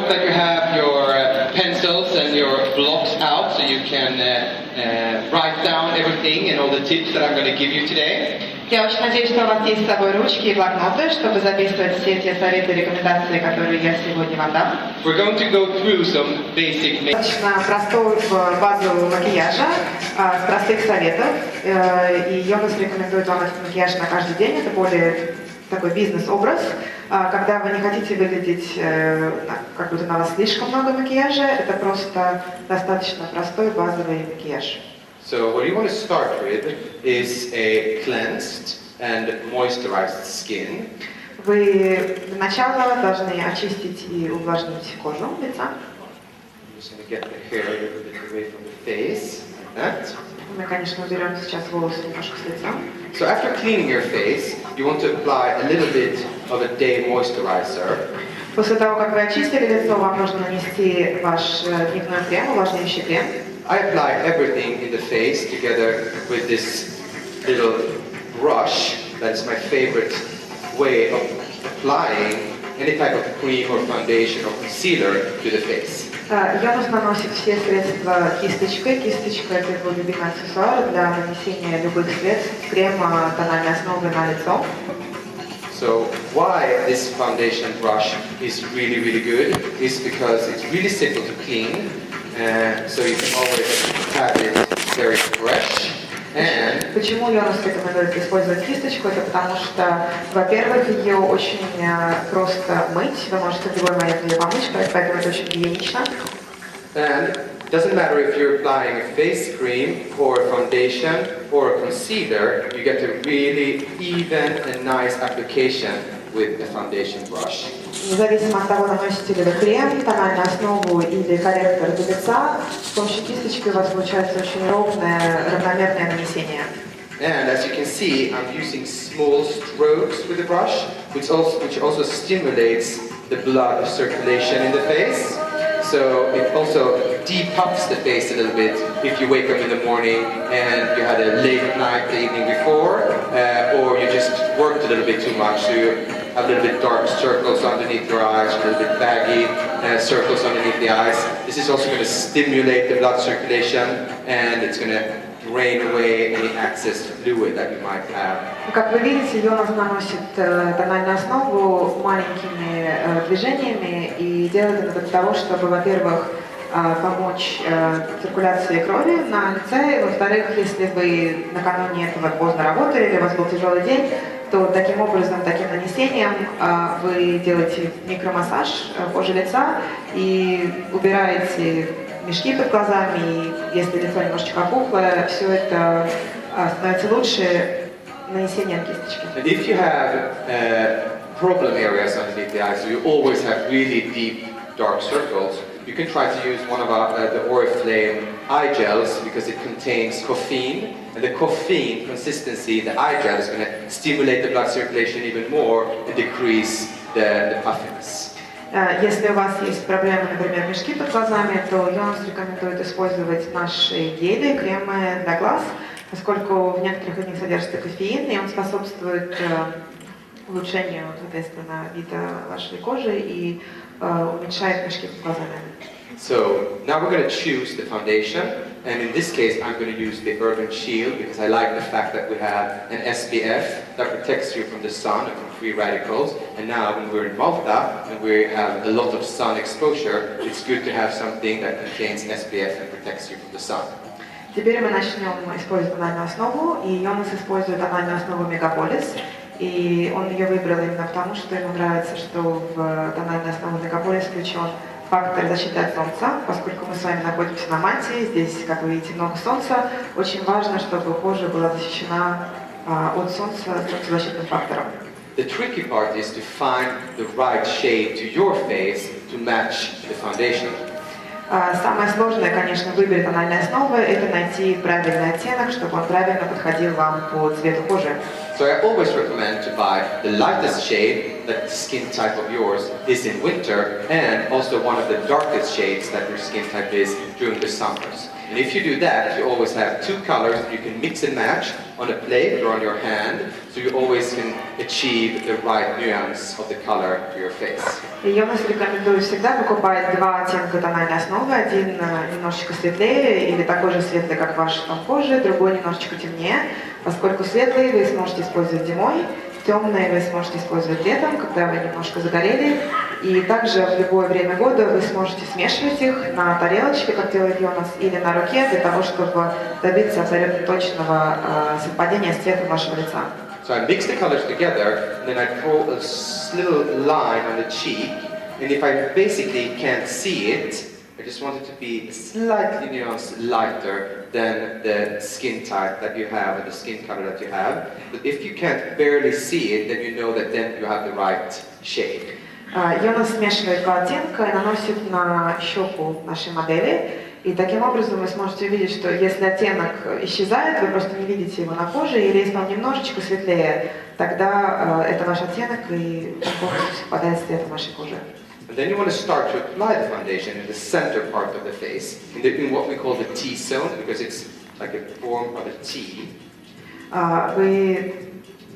hope that you have your pencils and your blocks out so you can write down everything and all the tips that I'm going to give you today. Я очень надеюсь, что у вас есть с собой ручки и блокноты, чтобы записывать все те советы и рекомендации, которые я сегодня вам дам. We're going to go through some basic Достаточно простой базовый макияжа, с простых советов. И Йонас рекомендует вам этот макияж на каждый день. Это более такой бизнес-образ. Когда вы не хотите выглядеть, как будто на вас слишком много макияжа, это просто достаточно простой базовый макияж. So what you want to start with is a cleansed and moisturized skin. Вы для начала должны очистить и увлажнить кожу лица. I'm just going to get the hair a little bit away from the face, like that. Мы, конечно, уберем сейчас волосы немножко с лица. So after cleaning your face, you want to apply a little bit of a day moisturizer. После того, как вы очистили лицо, вам нужно нанести ваш дневной крем, увлажняющий крем. I apply everything in the face together with this little brush. That is my favorite way of applying any type of cream or foundation or concealer to the face. Йонас наносит все средства кисточкой. Кисточка – это его любимый аксессуар для нанесения любых средств, крема, тональной основы на лицо. So why this foundation brush is really, really good is because it's really simple to clean. So you can always have it very fresh. And почему Йонас рекомендует использовать кисточку? Это потому что, во-первых, ее очень просто мыть. Вы можете в любой момент ее помыть, поэтому это очень гигиенично. And it doesn't matter if you're applying a face cream or a foundation or a concealer, you get a really even and nice application with a foundation brush. Независимо от того, наносите ли вы крем, тональную основу или корректор для лица, с помощью кисточки у вас получается очень ровное, равномерное нанесение. And as you can see, I'm using small strokes with the brush, which also stimulates the blood circulation in the face. So it also depuffs the face a little bit if you wake up in the morning and you had a late night the evening before, or you just worked a little bit too much. So you have a little bit dark circles underneath your eyes, a little bit baggy circles underneath the eyes. This is also going to stimulate the blood circulation, and it's going to drain away any excess fluid that you might have. Как вы видите, Йонас наносит тональную основу маленькими движениями и делает это для того, чтобы, во-первых, помочь циркуляции крови на лице, и, во-вторых, если вы накануне этого поздно работали или у вас был тяжелый день, то таким образом, таким нанесением вы делаете микромассаж кожи лица и убираете мешки под глазами, и если лицо немножечко опухлое, все это становится лучше нанесением кисточки. And if you have problem areas underneath the eyes, so you always have really deep dark circles, you can try to use one of the Oriflैйm eye gels because it contains caffeine, and the caffeine consistency in the eye gel is going to stimulate the blood circulation even more and decrease the puffiness. Если у вас есть проблемы, например, мешки под глазами, то Йонас рекомендует использовать наши гели, кремы для глаз, поскольку в некоторых из них содержится кофеин, и он способствует улучшению, соответственно, вида вашей кожи и уменьшает мешки под глазами. So now we're going to choose the foundation, and in this case I'm going to use the Urban Shield because I like the fact that we have an SPF that protects you from the sun and from free radicals. And now when we're in Malta and we have a lot of sun exposure, it's good to have something that contains an SPF and protects you from the sun. Теперь мы начнем использовать тональную основу, и Йонас использует тональную основу Мегаполис. И он ее выбрал именно потому, что ему нравится, что в тональную основу Мегаполис включен фактор защиты от солнца, поскольку мы с вами находимся на Мальте, здесь, как вы видите, много солнца. Очень важно, чтобы кожа была защищена от солнца солнцезащитным фактором. The tricky part is to find the right shade to your face to match the foundation. Самое сложное, конечно, выбор тональной основы, это найти правильный оттенок, чтобы он правильно подходил вам по цвету кожи. So I always recommend to buy the lightest shade that skin type of yours is in winter, and also one of the darkest shades that your skin type is during the summers. And if you do that, you always have two colors that you can mix and match on a plate or on your hand, so you always can achieve the right nuance of the color for your face. И Йонас рекомендует всегда покупать два оттенка тональной основы. Один немножечко светлее или такой же светлый, как ваш тон кожи, другой немножечко темнее, поскольку светлый вы сможете использовать зимой, темные вы сможете использовать летом, когда вы немножко загорели. И также в любое время года вы сможете смешивать их на тарелочке, как делает Йонас, или на руке, для того, чтобы добиться абсолютно точного совпадения с цветом вашего лица. So I mix the colors together, and then I draw a little line on the cheek, and if I basically can't see it, I just want it to be slightly nuanced lighter than the skin type that you have and the skin color that you have. But if you can't barely see it, then you know that then you have the right shade. Йонас смешивает два оттенка и наносит на щеку нашей модели. И таким образом вы сможете увидеть, что если оттенок исчезает, вы просто не видите его на коже, или если он немножечко светлее, тогда это ваш оттенок и полностью совпадает с цветом вашей кожи. And then you want to start to apply the foundation in the center part of the face, in what we call the T-zone, because it's like a form of a T. Вы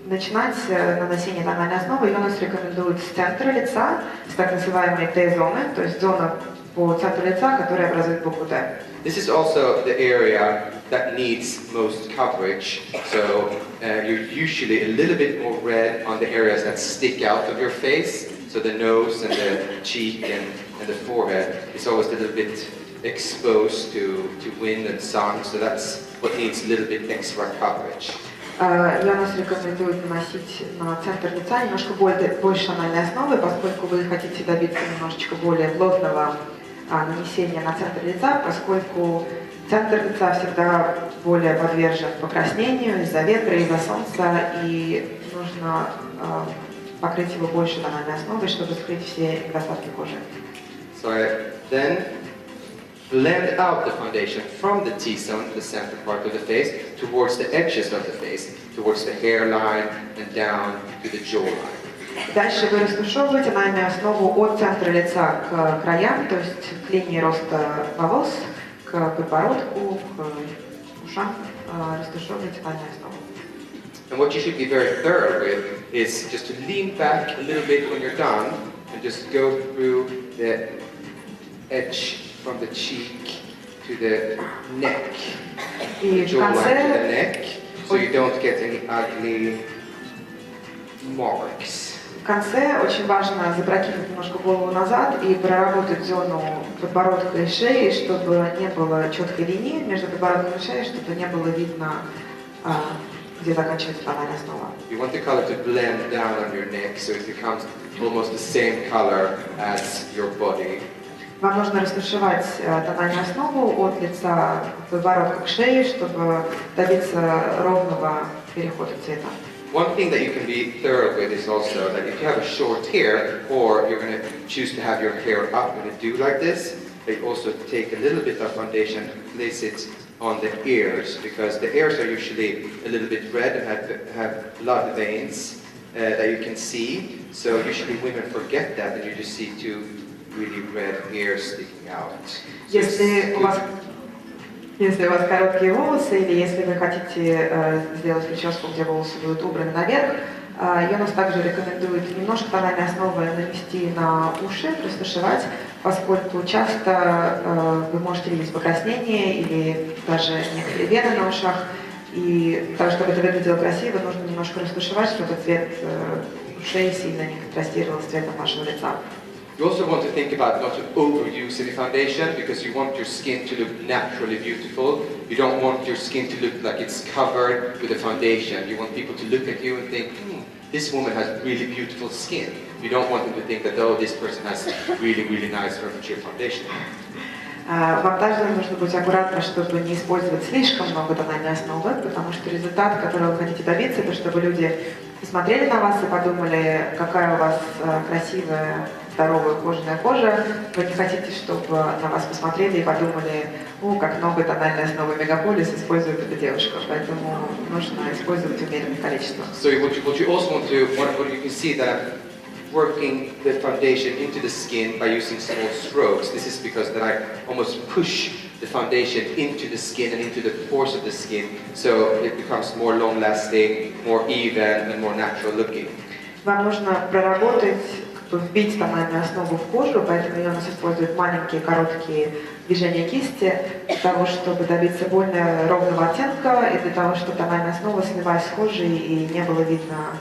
начинать наносение тональной основы Йонас рекомендует с центра лица, с так называемой Т-зоны, то есть зона по центру лица, которая образует букву Т. This is also the area that needs most coverage, so you're usually a little bit more red on the areas that stick out of your face, so the nose and the cheek and the forehead is always a little bit exposed to wind and sun, so that's what needs a little bit extra coverage. Йонас рекомендует наносить на центр лица немножко больше тональной основы, поскольку вы хотите добиться немножечко более плотного нанесения на центр лица, поскольку центр лица всегда более подвержен покраснению из-за ветра, из-за солнца, и нужно покрыть его больше тональной основой, чтобы скрыть все недостатки кожи. So I then blend out the foundation from the T-zone, the center part of the face, towards the edges of the face, towards the hairline and down to the jawline. Дальше вы растушевываете тональную основу от центра лица к краям, то есть к линии роста волос, к подбородку, к ушам, растушевываете тональную основу. And what you should be very thorough with is just to lean back a little bit when you're done and just go through the edge from the cheek to the neck, the jawline to the neck, so you don't get any ugly marks. В конце очень важно запрокинуть немножко голову назад и проработать зону подбородка и шеи, чтобы не было четкой линии между подбородком и шеей, чтобы не было видно, где заканчивается тональная основа. You want the color to blend down on your neck so it becomes almost the same color as your body. Вам нужно растушевать тональную основу от лица подбородка к шее, чтобы добиться ровного перехода цвета. One thing that you can be thorough with is also that if you have a short hair, or you're going to choose to have your hair up in a do like this, you also take a little bit of foundation and place it on the ears, because the ears are usually a little bit red and have blood veins that you can see. So usually women forget that, and you just see two really red ears sticking out. Если у вас короткие волосы или если вы хотите сделать прическу, где волосы будут убраны наверх, Йонас также рекомендует немножко тональной основы нанести на уши, растушевать, поскольку часто вы можете видеть покраснение или даже некоторые вены на ушах. И для того, чтобы это выглядело красиво, нужно немножко растушевать, чтобы цвет ушей сильно не контрастировал с цветом вашего лица. You also want to think about not to overuse any foundation, because you want your skin to look naturally beautiful. You don't want your skin to look like it's covered with a foundation. You want people to look at you and think, this woman has really beautiful skin. You don't want them to think that, oh, this person has really, really nice or mature foundation. Вам также нужно быть аккуратным, чтобы не использовать слишком много тональной основы, потому что результат, которого вы хотите добиться, это чтобы люди посмотрели на вас и подумали, какая у вас красивая, здоровая кожаная кожа. Вы не хотите, чтобы на вас посмотрели и подумали, как много тональной основы Мегаполис использует эта девушка, поэтому нужно использовать умеренное количество. So what you also want to, what you can see that working the foundation into the skin by using small strokes. This is because then I almost push the foundation into the skin and into the pores of the skin, so it becomes more long-lasting, more even, and more natural looking. Вам нужно проработать, вбить тональную основу в кожу, поэтому Йонас использует маленькие короткие движения кисти для того, чтобы добиться более ровного оттенка и для того, чтобы тональная основа слилась с кожей и не было видно.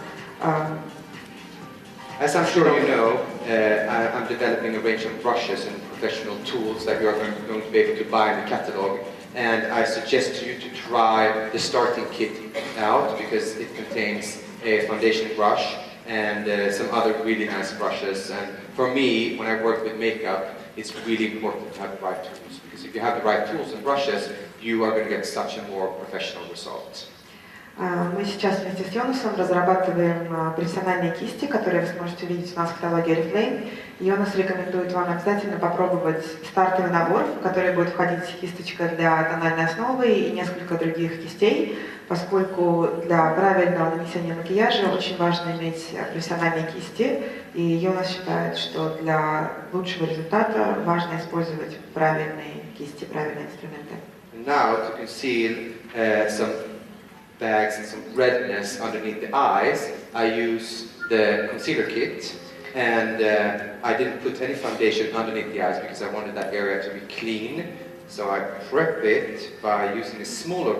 As I'm sure you know, I'm developing a range of brushes and professional tools that you're going to be able to buy in the catalog. And I suggest you to try the starting kit out because it contains a foundation brush and some other really nice brushes. And for me, when I work with makeup, it's really important to have the right tools because if you have the right tools and brushes, you are going to get such a more professional result. Мы сейчас вместе с Йонасом разрабатываем профессиональные кисти, которые вы сможете увидеть у нас в каталоге Орифлэйм. Йонас рекомендует вам обязательно попробовать стартовый набор, в который будет входить кисточка для тональной основы и несколько других кистей, поскольку для правильного нанесения макияжа очень важно иметь профессиональные кисти, и Йонас считает, что для лучшего результата важно использовать правильные кисти, правильные инструменты. Now to conceal some bags and some redness underneath the eyes, I use the concealer kit, and I didn't put any foundation underneath the eyes because I wanted that area to be clean. So I prep it by using a smaller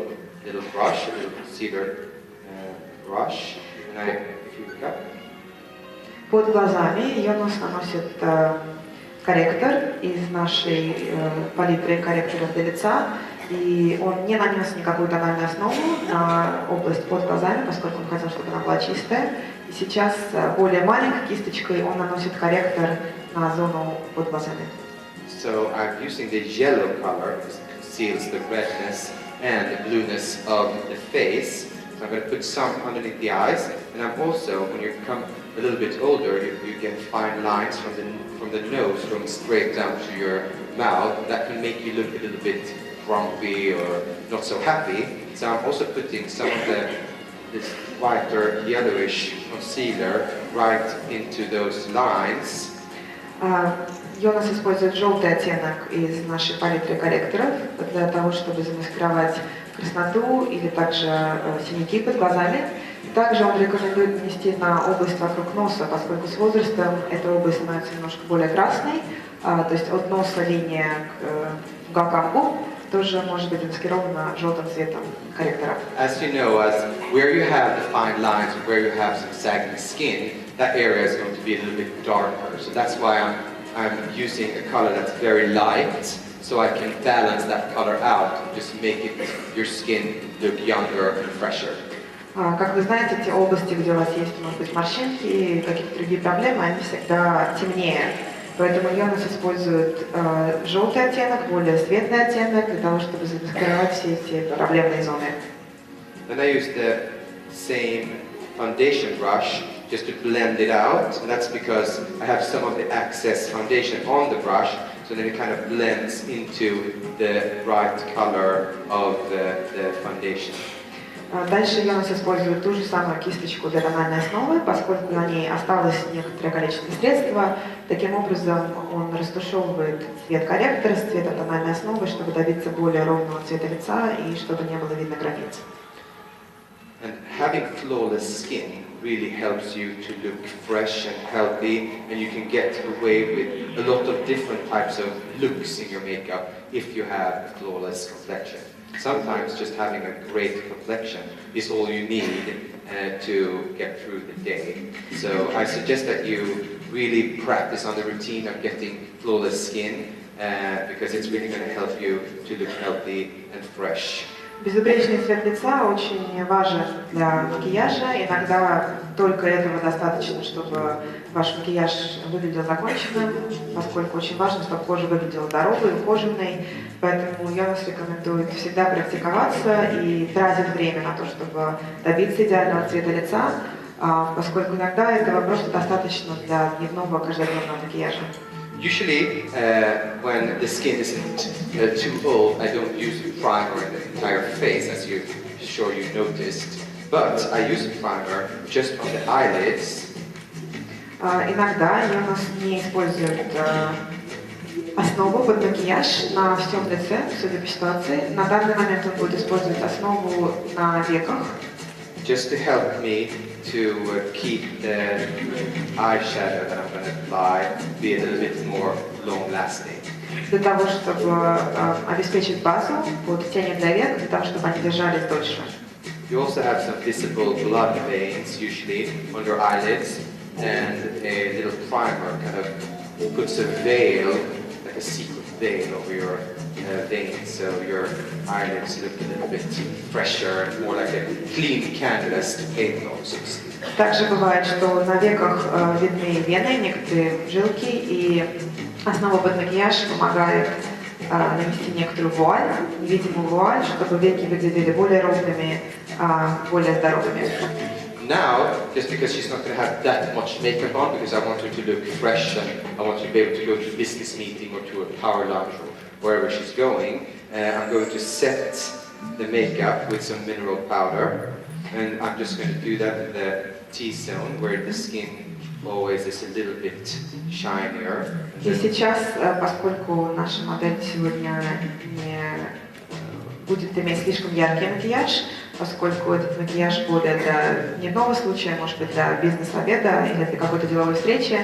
little brush, a little concealer brush, and if you look up. Под глазами Йонас наносит корректор из нашей палитры корректоров для лица. И он не нанес никакую тональную основу на область под глазами, поскольку он хотел, чтобы она была чистая. И сейчас более маленькой кисточкой он наносит корректор на зону под глазами. So I'm using the yellow color, because it conceals the redness and the blueness of the face. So I'm going to put some underneath the eyes, and I'm also, when you become a little bit older, you get fine lines from the nose going straight down to your mouth. That can make you look a little bit grumpy or not so happy. So I'm also putting some of this whiter yellowish concealer right into those lines. Йонас использует желтый оттенок из нашей палитры корректоров для того, чтобы замаскировать красноту или также синяки под глазами. Также он рекомендует нанести на область вокруг носа, поскольку с возрастом эта область становится немножко более красной, то есть от носа линия к уголкам губ тоже может быть замаскирована желтым цветом корректора. As you know, as where you have the fine lines or where you have some sagging skin, that area is going to be a little bit darker. So that's why I'm using a color that's very light, so I can balance that color out and just make your skin look younger and fresher. Как вы знаете, те области, где у вас есть, может быть, морщинки и какие-то другие проблемы, они всегда темнее. Поэтому Йонас использует желтый оттенок, более светлый оттенок для того, чтобы замаскировать все эти проблемные зоны. Then I use the same foundation brush just to blend it out, and that's because I have some of the excess foundation on the brush, so then it kind of blends into the bright color of the foundation. Дальше Йонас использует ту же самую кисточку для тональной основы, поскольку на ней осталось некоторое количество средства. Таким образом, он растушевывает цвет корректора с цветом тональной основы, чтобы добиться более ровного цвета лица и чтобы не было видно границ. And having flawless skin really helps you to look fresh and healthy, and you can get away with a lot of different types of looks in your makeup if you have a flawless complexion. Sometimes just having a great complexion is all you need to get through the day. So I suggest that you really practice on the routine of getting flawless skin because it's really going to help you to look healthy and fresh. Безупречный цвет лица очень важен для макияжа. Иногда только этого достаточно, чтобы ваш макияж выглядел законченным, поскольку очень важно, чтобы кожа выглядела здоровой, ухоженной. Поэтому Йонас рекомендует всегда практиковаться и тратить время на то, чтобы добиться идеального цвета лица, поскольку иногда этого просто достаточно для дневного каждодневного макияжа. Usually, when the skin isn't too old, I don't use a primer in the entire face, as you're sure you noticed. But I use a primer just on the eyelids. Иногда Йонас не использует основу под макияж на всем лице, судя по ситуации. На данный момент он будет использовать основу на веках. Just to help me to keep the eyeshadow that I'm going to apply be a little bit more long-lasting. Для того, чтобы обеспечить базу под тенью для век, для того, чтобы они держались дольше. You also have some visible blood veins, usually, on your eyelids, and a little primer kind of puts a veil, like a secret veil over your veins, so your eyelids look a little bit fresher and more like a clean canvas to paint on. Также бывает, что на веках видны вены, некоторые жилки, и основа под макияж помогает нанести некоторую вуаль, невидимую вуаль, чтобы веки выглядели более ровными, более здоровыми. Now, just because she's not going to have that much makeup on, because I want her to look fresh and I want her to be able to go to a business meeting or to a power lunch or wherever she's going, I'm going to set the makeup with some mineral powder, and I'm just going to do that in the T-zone where the skin always is a little bit shinier. И сейчас, поскольку наша модель сегодня не будет иметь слишком яркий макияж, поскольку этот макияж более для дневного случая, может быть, для бизнес-обеда или для какой-то деловой встречи,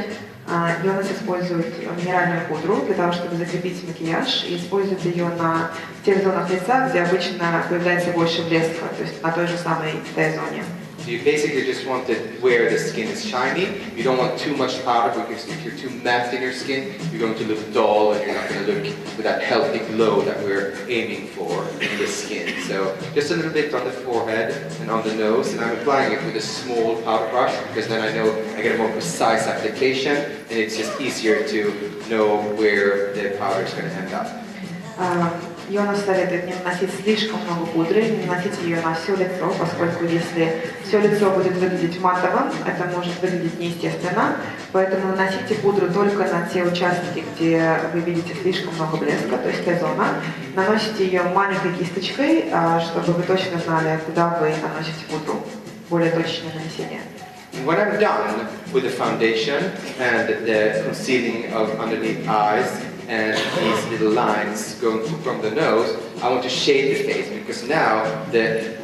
Йонас использует минеральную пудру для того, чтобы закрепить макияж, и использует ее на тех зонах лица, где обычно появляется больше блеска, то есть на той же самой Т-зоне. So you basically just want it where the skin is shiny. You don't want too much powder because if you're too matte in your skin, you're going to look dull and you're not going to look with that healthy glow that we're aiming for in the skin. So just a little bit on the forehead and on the nose, and I'm applying it with a small powder brush because then I know I get a more precise application and it's just easier to know where the powder is going to end up. Йонас советует не наносить слишком много пудры, не наносить ее на все лицо, поскольку если все лицо будет выглядеть матовым, это может выглядеть неестественно. Поэтому наносите пудру только на те участки, где вы видите слишком много блеска, то есть Т-зона. Наносите ее маленькой кисточкой, чтобы вы точно знали, куда вы наносите пудру. Более точное нанесение. When I'm done with the foundation and the concealing of underneath eyes, and these little lines going from the nose, I want to shade the face because now the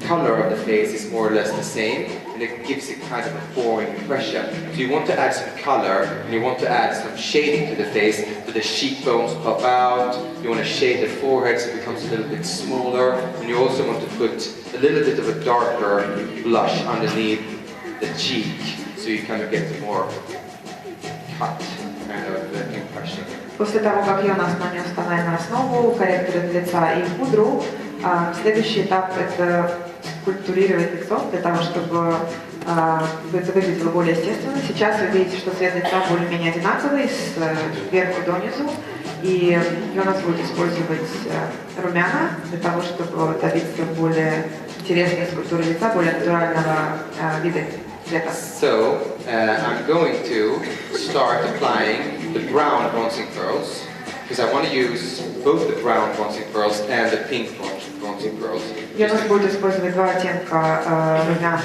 color of the face is more or less the same and it gives it kind of a boring impression. So you want to add some color and you want to add some shading to the face so the cheekbones pop out, you want to shade the forehead so it becomes a little bit smaller, and you also want to put a little bit of a darker blush underneath the cheek so you kind of get a more cut kind of impression. После того, как Йонас нанес тональную основу, корректор для лица и пудру, следующий этап – это скульптурировать лицо для того, чтобы это выглядело более естественно. Сейчас вы видите, что цвет лица более-менее одинаковый, сверху донизу, и Йонас будет использовать румяна для того, чтобы добиться более интересной скульптуры лица, более натурального вида. So, I'm going to start applying the brown bronzing pearls because I want to use both the brown bronzing pearls and the pink bronzing pearls. Йонас будет использовать два оттенка румян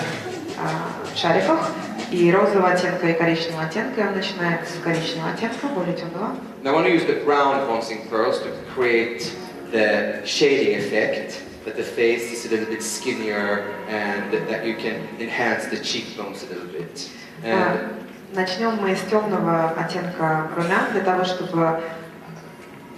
в шариках, и розового оттенка, и коричневого оттенка. Он начинает с коричневого оттенка, более темного. Now I want to use the brown bronzing pearls to create the shading effect. That the face is a little bit skinnier and that you can enhance the cheekbones a little bit. Начнем мы с темного оттенка румян для того, чтобы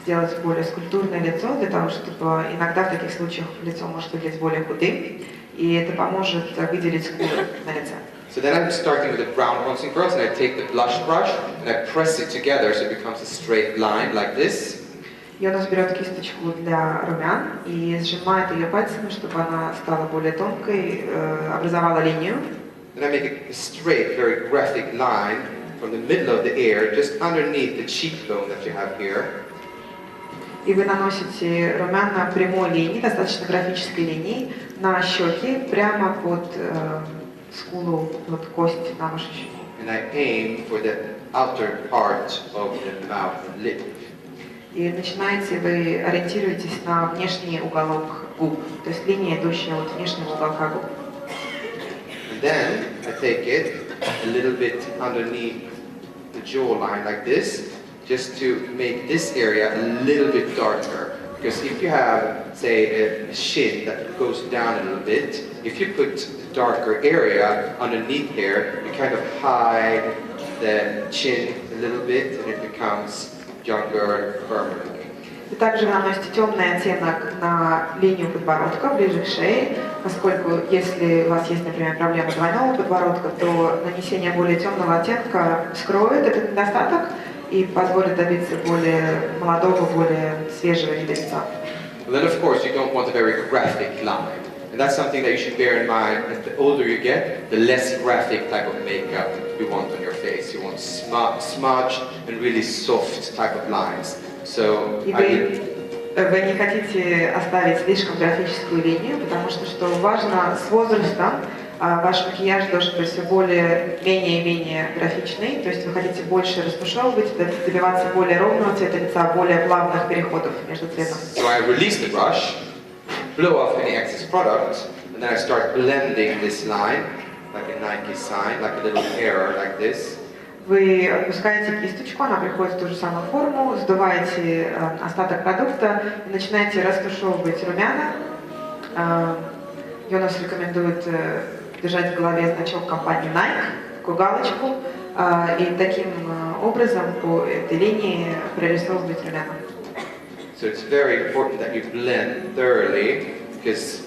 сделать более скульптурное лицо, для того, чтобы иногда в таких случаях лицо может выглядеть более худым, и это поможет выделить скулы на лице. So then I'm starting with the brown bronzing pearls, and I take the blush brush and I press it together so it becomes a straight line like this. Йонас берет кисточку для румян и сжимает ее пальцами, чтобы она стала более тонкой, образовала линию. Then I make a straight, very graphic line from the middle of the ear, just underneath the cheekbone that you have here. И вы наносите румяна прямой линии, достаточно графической линии, на щеки, прямо под скулу, под кость на вашей щеке. And I aim for the outer part of the mouth and lip. И начинаете, вы ориентируетесь на внешний уголок губ, то есть линия, идущая от внешнего уголка губ. And then I take it a little bit underneath the jawline like this, just to make this area a little bit darker. Because if you have, say, a shin that goes down a little bit, if you put the darker area underneath here, you kind of hide the chin a little bit and it becomes younger and firmer. И также вы наносите темный оттенок на линию подбородка, ближе к шее, поскольку если у вас есть, например, проблема двойного подбородка, то нанесение более темного оттенка скроет этот недостаток и позволит добиться более молодого, более свежего вида лица. Then, of course, you don't want a very graphic line. And that's something that you should bear in mind. As the older you get, the less graphic type of makeup you want on your face. You want smudged and really soft type of lines. So вы не хотите оставить слишком графическую линию, потому что важно с возрастом ваш макияж должен быть все менее и менее графичный, то есть вы хотите больше растушевывать, добиваться более ровного цвета лица, более плавных переходов между цветом. So I release the brush, blow off any excess product, and then I start blending this line, like a Nike sign, like a little error like this. Вы отпускаете кисточку, она приходит в ту же самую форму, сдуваете остаток продукта и начинаете растушевывать румяна. Йонас рекомендует держать в голове значок компании Nike, такую галочку, и таким образом по этой линии прорисовывать румяна. So it's very important that you blend thoroughly, because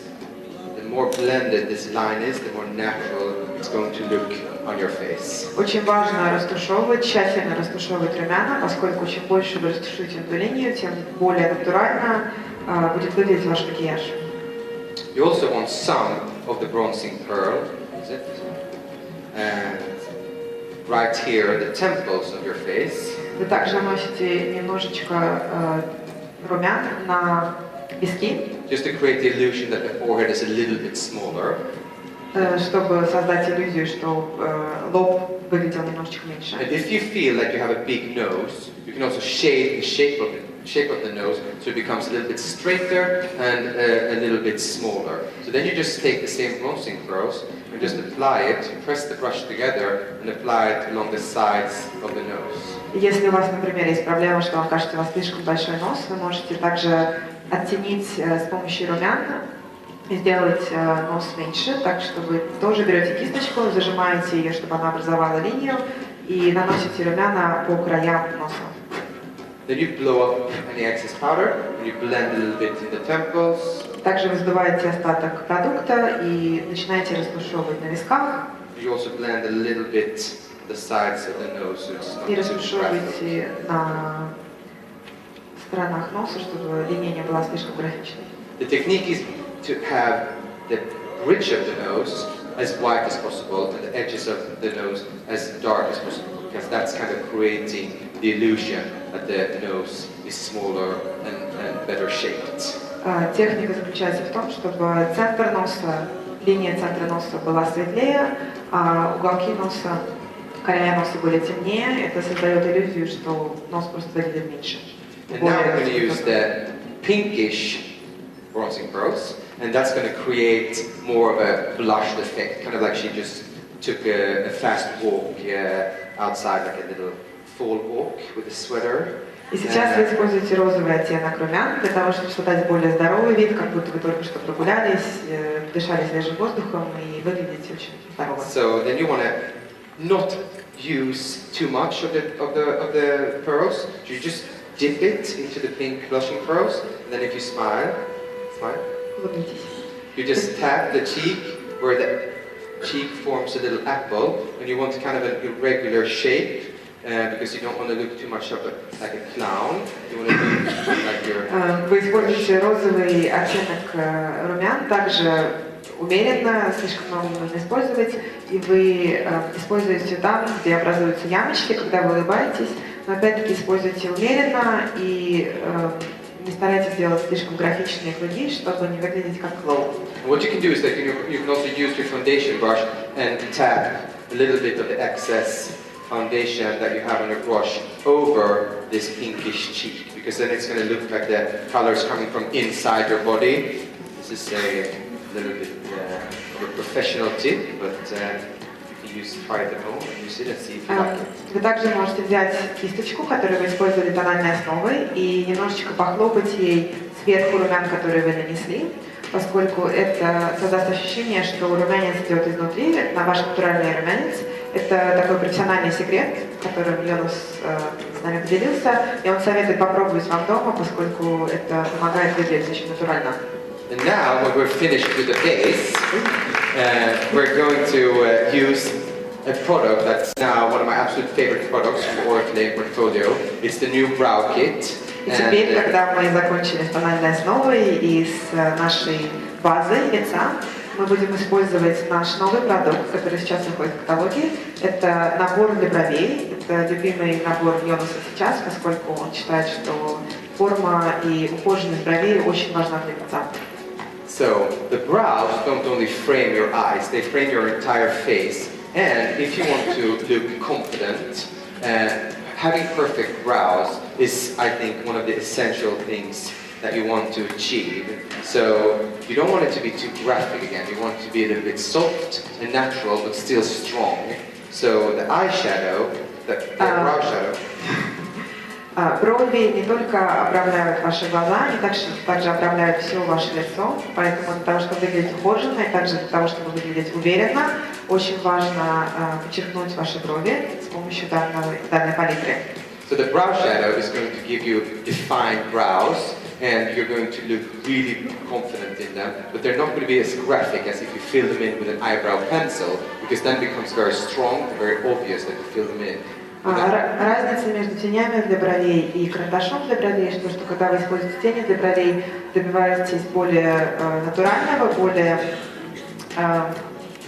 the more blended this line is, the more natural it's going to look on your face. Очень важно растушевывать, тщательно растушевывать румяна, поскольку чем больше вы растушуете эту линию, тем более натурально будет выглядеть ваш макияж. You also want some of the bronzing pearl, is it? And right here, the temples of your face. Вы также наносите немножечко румян на виски, Just to create the illusion that the forehead is a little bit smaller. чтобы создать иллюзию, что лоб выглядел немножечко меньше. And if you feel like you have a big nose, you can also shade the shape of the nose so it becomes a little bit straighter and a little bit smaller. So then you just take the same bronzing pearls and just apply it, press the brush together and apply it along the sides of the nose. Если у вас, например, есть проблема, что вам кажется, у вас слишком большой нос, вы можете также оттенить с помощью румян и сделать нос меньше, так что вы тоже берете кисточку, зажимаете ее, чтобы она образовала линию, и наносите румяна по краям носа. Then you blow up any excess powder and you blend a little bit in the temples. Также вы сдуваете остаток продукта и начинаете растушевывать на висках. You also blend a little bit the sides of the nose, so it's not И too graphic. растушевываете на сторонах носа, чтобы линия не была слишком графичной. The technique is to have the bridge of the nose as white as possible and the edges of the nose as dark as possible, because that's kind of creating the illusion that the nose is smaller and better shaped. Техника заключается в том, чтобы центр носа, линия центра носа была светлее, а уголки носа, края носа были темнее. Это создает иллюзию, что нос просто выглядит меньше. And now I'm going to use the pinkish bronzing pearls, and that's going to create more of a blushed effect, kind of like she just took a fast walk outside, like a little fall walk with a sweater. И сейчас вы используете розовый оттенок румян для того, чтобы создать более здоровый вид, как будто вы только что прогулялись, дышали свежим воздухом и выглядите очень здорово. So then you want to not use too much of the pearls. You just dip it into the pink blushing pearls, and then if you smile, Улыбнитесь. you just tap the cheek where the cheek forms a little apple, and you want kind of an irregular shape. Because you don't want to look too much like a clown. You want to look like you're... Вы используете розовый оттенок румян, также умеренно, слишком много не нужно использовать, и вы используете там, где образуются ямочки, когда вы улыбаетесь, но опять-таки используйте умеренно и не старайтесь делать слишком графичные круги, чтобы не выглядеть как клоун. What you can do is that you can also use your foundation brush and tap a little bit of the excess foundation that you have on your brush over this pinkish cheek, because then it's going to look like the color is coming from inside your body. This is a little bit of a professional tip, but you use try it at home and use it and see if you like it. Вы также можете взять кисточку, которую вы использовали тональной основой, и немножечко похлопать ей сверху румян, которые вы нанесли, поскольку это создаст ощущение, что румянец идет изнутри, это на ваш натуральный румянец. Это такой профессиональный секрет, которым Йонас с нами поделился, и он советует попробовать вам дома, поскольку это помогает выглядеть очень натурально. And now, when we're finished with the base, we're going to use a product that's now one of my absolute favorite products from the Oriflैйм portfolio. It's the new brow kit. И теперь, когда мы закончили с тональной основой и с нашей базой лица, мы будем использовать наш новый продукт, который сейчас выходит в каталоге. Это набор для бровей. Это любимый набор Йонаса сейчас, поскольку он считает, что форма и ухоженность бровей очень важна для лица. So, the brows don't only frame your eyes, they frame your entire face. And if you want to look confident, having perfect brows is, I think, one of the essential things that you want to achieve. So you don't want it to be too graphic again. You want it to be a little bit soft and natural, but still strong. So the eyeshadow, the brow shadow. Брови не только обрамляют ваши глаза, они также обрамляют все ваше лицо. Поэтому для того, чтобы выглядеть ухоженно, и также для того, чтобы выглядеть уверенно, очень важно подчеркнуть ваши брови с помощью данной палитры. So the brow shadow is going to give you defined brows, and you're going to look really confident in them, but they're not going to be as graphic as if you fill them in with an eyebrow pencil, because then it becomes very strong and very obvious that you fill them in. Разница между тенями для бровей и карандашом для бровей, что когда вы используете тени для бровей, добиваетесь более натурального, более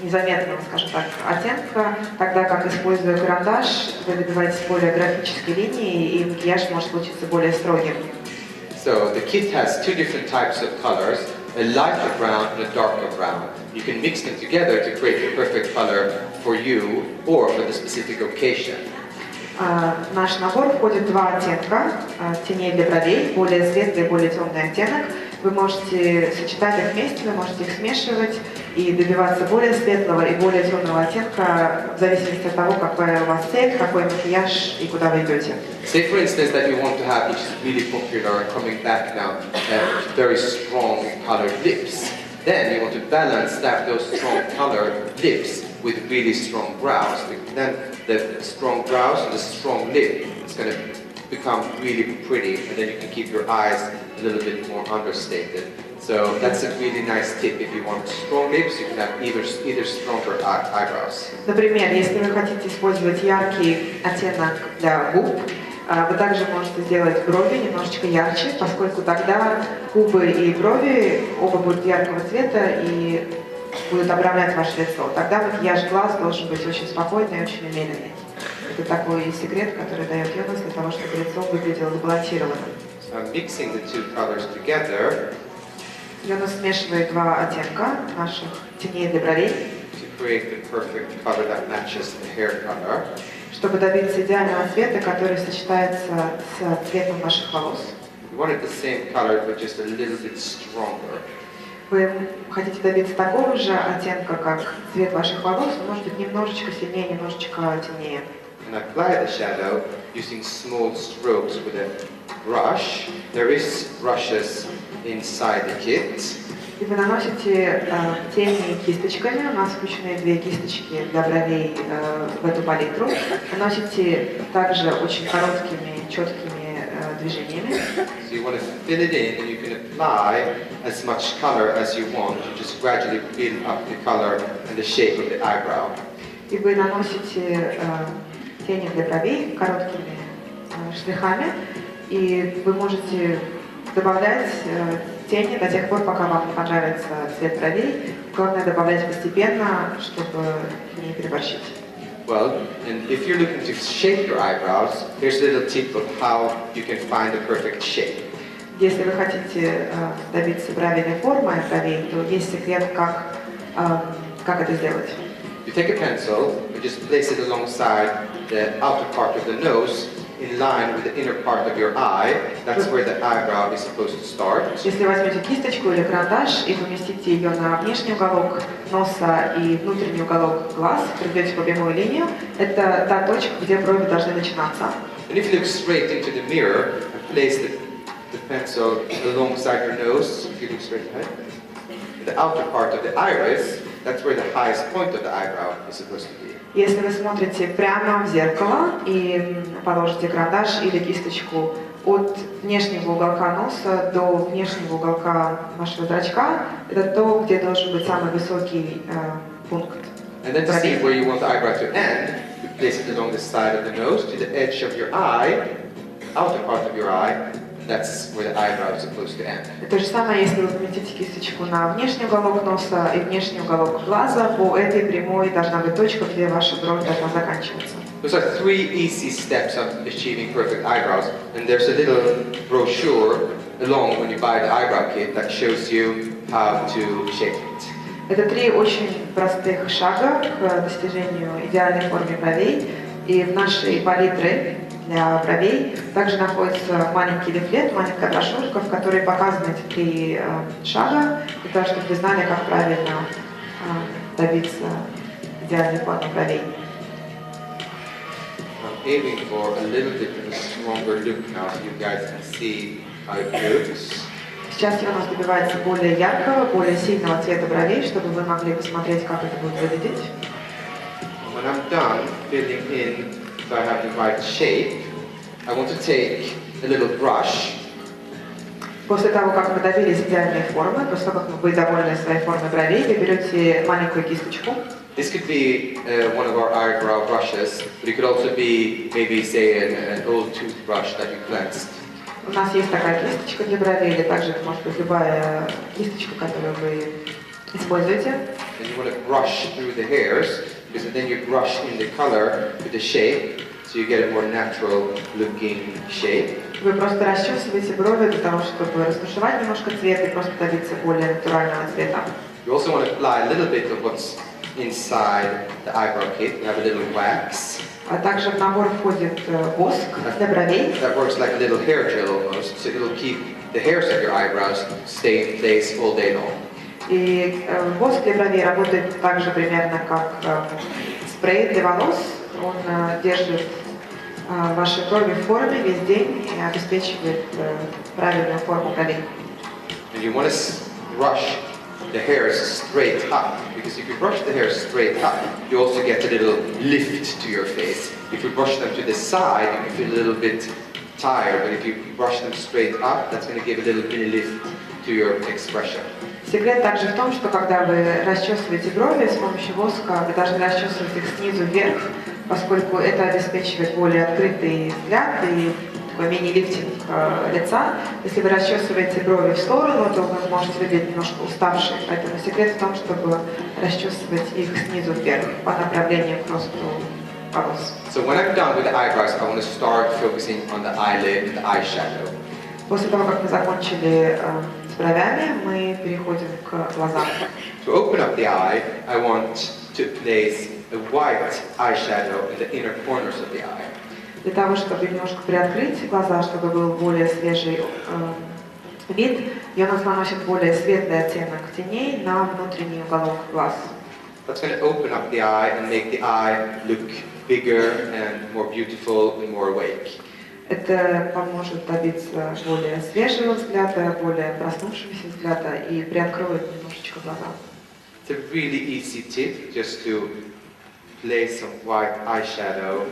незаметного, скажем так, оттенка, тогда как, используя карандаш, вы добиваетесь более графической линии, и макияж может получиться более строгим. So the kit has two different types of colors, a lighter brown and a darker brown. You can mix them together to create the perfect color for you or for the specific occasion. В наш набор входит два оттенка теней для бровей, более светлый и более темный оттенок. Вы можете сочетать их вместе, вы можете их смешивать и добиваться более светлого и более темного оттенка в зависимости от того, какая у вас цель, какой макияж и куда вы идете. Say for instance that you want to have, which is really popular and coming back now, very strong colored lips. Then you want to balance those strong colored lips with really strong brows. Then the strong brows and the strong lip is going to become really pretty, and then you can keep your eyes a little bit more understated. So that's a really nice tip. If you want strong lips, you can have either stronger eyebrows. Например, если вы хотите использовать яркий оттенок для губ, вы также можете сделать брови немножечко ярче, поскольку тогда губы и брови оба будут яркого цвета и будут обрамлять ваше лицо. Тогда макияж глаз должен быть очень спокойный и очень умеренный. Это такой секрет, который дает Йонас для того, чтобы лицо выглядело сбалансированным. So I'm mixing the two colors together. Йонас смешивает два оттенка наших теней для бровей, To create the perfect color that matches the hair color. чтобы добиться идеального цвета, который сочетается с цветом ваших волос. You want it the same color, but just a little bit stronger. Вы хотите добиться такого же оттенка, как цвет ваших волос, но может быть немножечко сильнее, немножечко темнее. And apply the shadow using small strokes with a brush. There is brushes inside the kit. И вы наносите тени кисточками, у нас включены две кисточки для бровей в эту палитру. Наносите также очень короткими, четкими движениями. So you want to fill it in, and you can apply as much color as you want. You just gradually build up the color and the shape of the eyebrow. И вы наносите тени для бровей короткими штрихами, и вы можете добавлять тени до тех пор, пока вам не понравится цвет бровей. Главное добавлять постепенно, чтобы не переборщить. Well, and if you're looking to shape your eyebrows, here's a little tip of how you can find the perfect shape. Если вы хотите добиться правильной формы бровей, то есть секрет, как это сделать. You take a pencil and just place it alongside the outer part of the nose in line with the inner part of your eye, that's where the eyebrow is supposed to start. Если возьмете кисточку или карандаш и поместите ее на внешний уголок носа и внутренний уголок глаз, проведете по прямую линию, это та точка, где брови должны начинаться. And if you look straight into the mirror and place the pencil alongside your nose, if you look straight ahead, the outer part of the iris, that's where the highest point of the eyebrow is supposed to be. Если вы смотрите прямо в зеркало и положите карандаш или кисточку от внешнего уголка носа до внешнего уголка вашего зрачка, это то, где должен быть самый высокий пункт. And then to see where you want the eyebrow to end, you place it along the side of the nose to the edge of your eye, outer part of your eye. That's where the eyebrow is supposed to end. То же самое, если вы поместите кисточку на внешний уголок носа и внешний уголок глаза, по этой прямой должна быть точка, где ваша бровь должна заканчиваться. Those are 3 easy steps of achieving perfect eyebrows. And there's a little brochure along when you buy the eyebrow kit that shows you how to shape it. Это 3 очень простых шага к достижению идеальной формы бровей. И в нашей палитре для бровей также находится маленький лифлет, маленькая брошюрка, в которой показаны эти 3 шага, для того, чтобы вы знали, как правильно добиться идеальной формы бровей. I'm aiming for a little bit of a stronger look now so you guys can see how it looks. Сейчас Йонас добивается более яркого, более сильного цвета бровей, чтобы вы могли посмотреть, как это будет выглядеть. When I'm done filling in so I have the right shape, I want to take a little brush. После того, как вы добились идеальной формы, после того, как вы довольны своей формой бровей, вы берете маленькую кисточку. This could be one of our eyebrow brushes, but it could also be maybe say an old toothbrush that you cleansed. У нас есть такая кисточка для бровей, или также это может быть любая кисточка, которую вы используете. And you want to brush through the hairs, because then you brush in the color with the shape, so you get a more natural looking shape. Вы просто расчесываете брови для того, чтобы растушевать немножко цвет и просто добиться более натурального цвета. You also want to apply a little bit of what's inside the eyebrow kit. We have a little wax. А также в набор входит воск для бровей. That works like a little hair gel almost, so it'll keep the hairs of your eyebrows stay in place all day long. И воск для бровей работает также примерно как спрей для волос. Он держит ваши брови в форме весь день и обеспечивает правильную форму бровей. And you want to brush the hairs straight up, because if you brush the hairs straight up, you also get a little lift to your face. If you brush them to the side, you can feel a little bit tired, but if you brush them straight up, that's going to give a little bit of lift to your expression. Секрет также в том, что когда вы расчесываете брови с помощью воска, вы должны расчесывать их снизу вверх, поскольку это обеспечивает более открытый взгляд и такой мини-лифтинг лица. Если вы расчесываете брови в сторону, то вы можете выглядеть немножко уставшим. Поэтому секрет в том, чтобы расчесывать их снизу вверх по направлению к росту волос. So when I'm done with the eyebrows, I want to start focusing on the eyelid and the eyeshadow. После того, как мы закончили с бровями, мы переходим к глазам. To open up the eye, I want to place a white eyeshadow in the inner corners of the eye. Для того, чтобы немножко приоткрыть глаза, чтобы был более свежий вид, Йонас наносит более светлый оттенок теней на внутренний уголок глаз. That's going to open up the eye and make the eye look bigger and more beautiful and more awake. Это поможет добиться более свежего взгляда, более проснувшегося взгляда и приоткроет немножечко глаза. It's a really easy tip just to place some white eyeshadow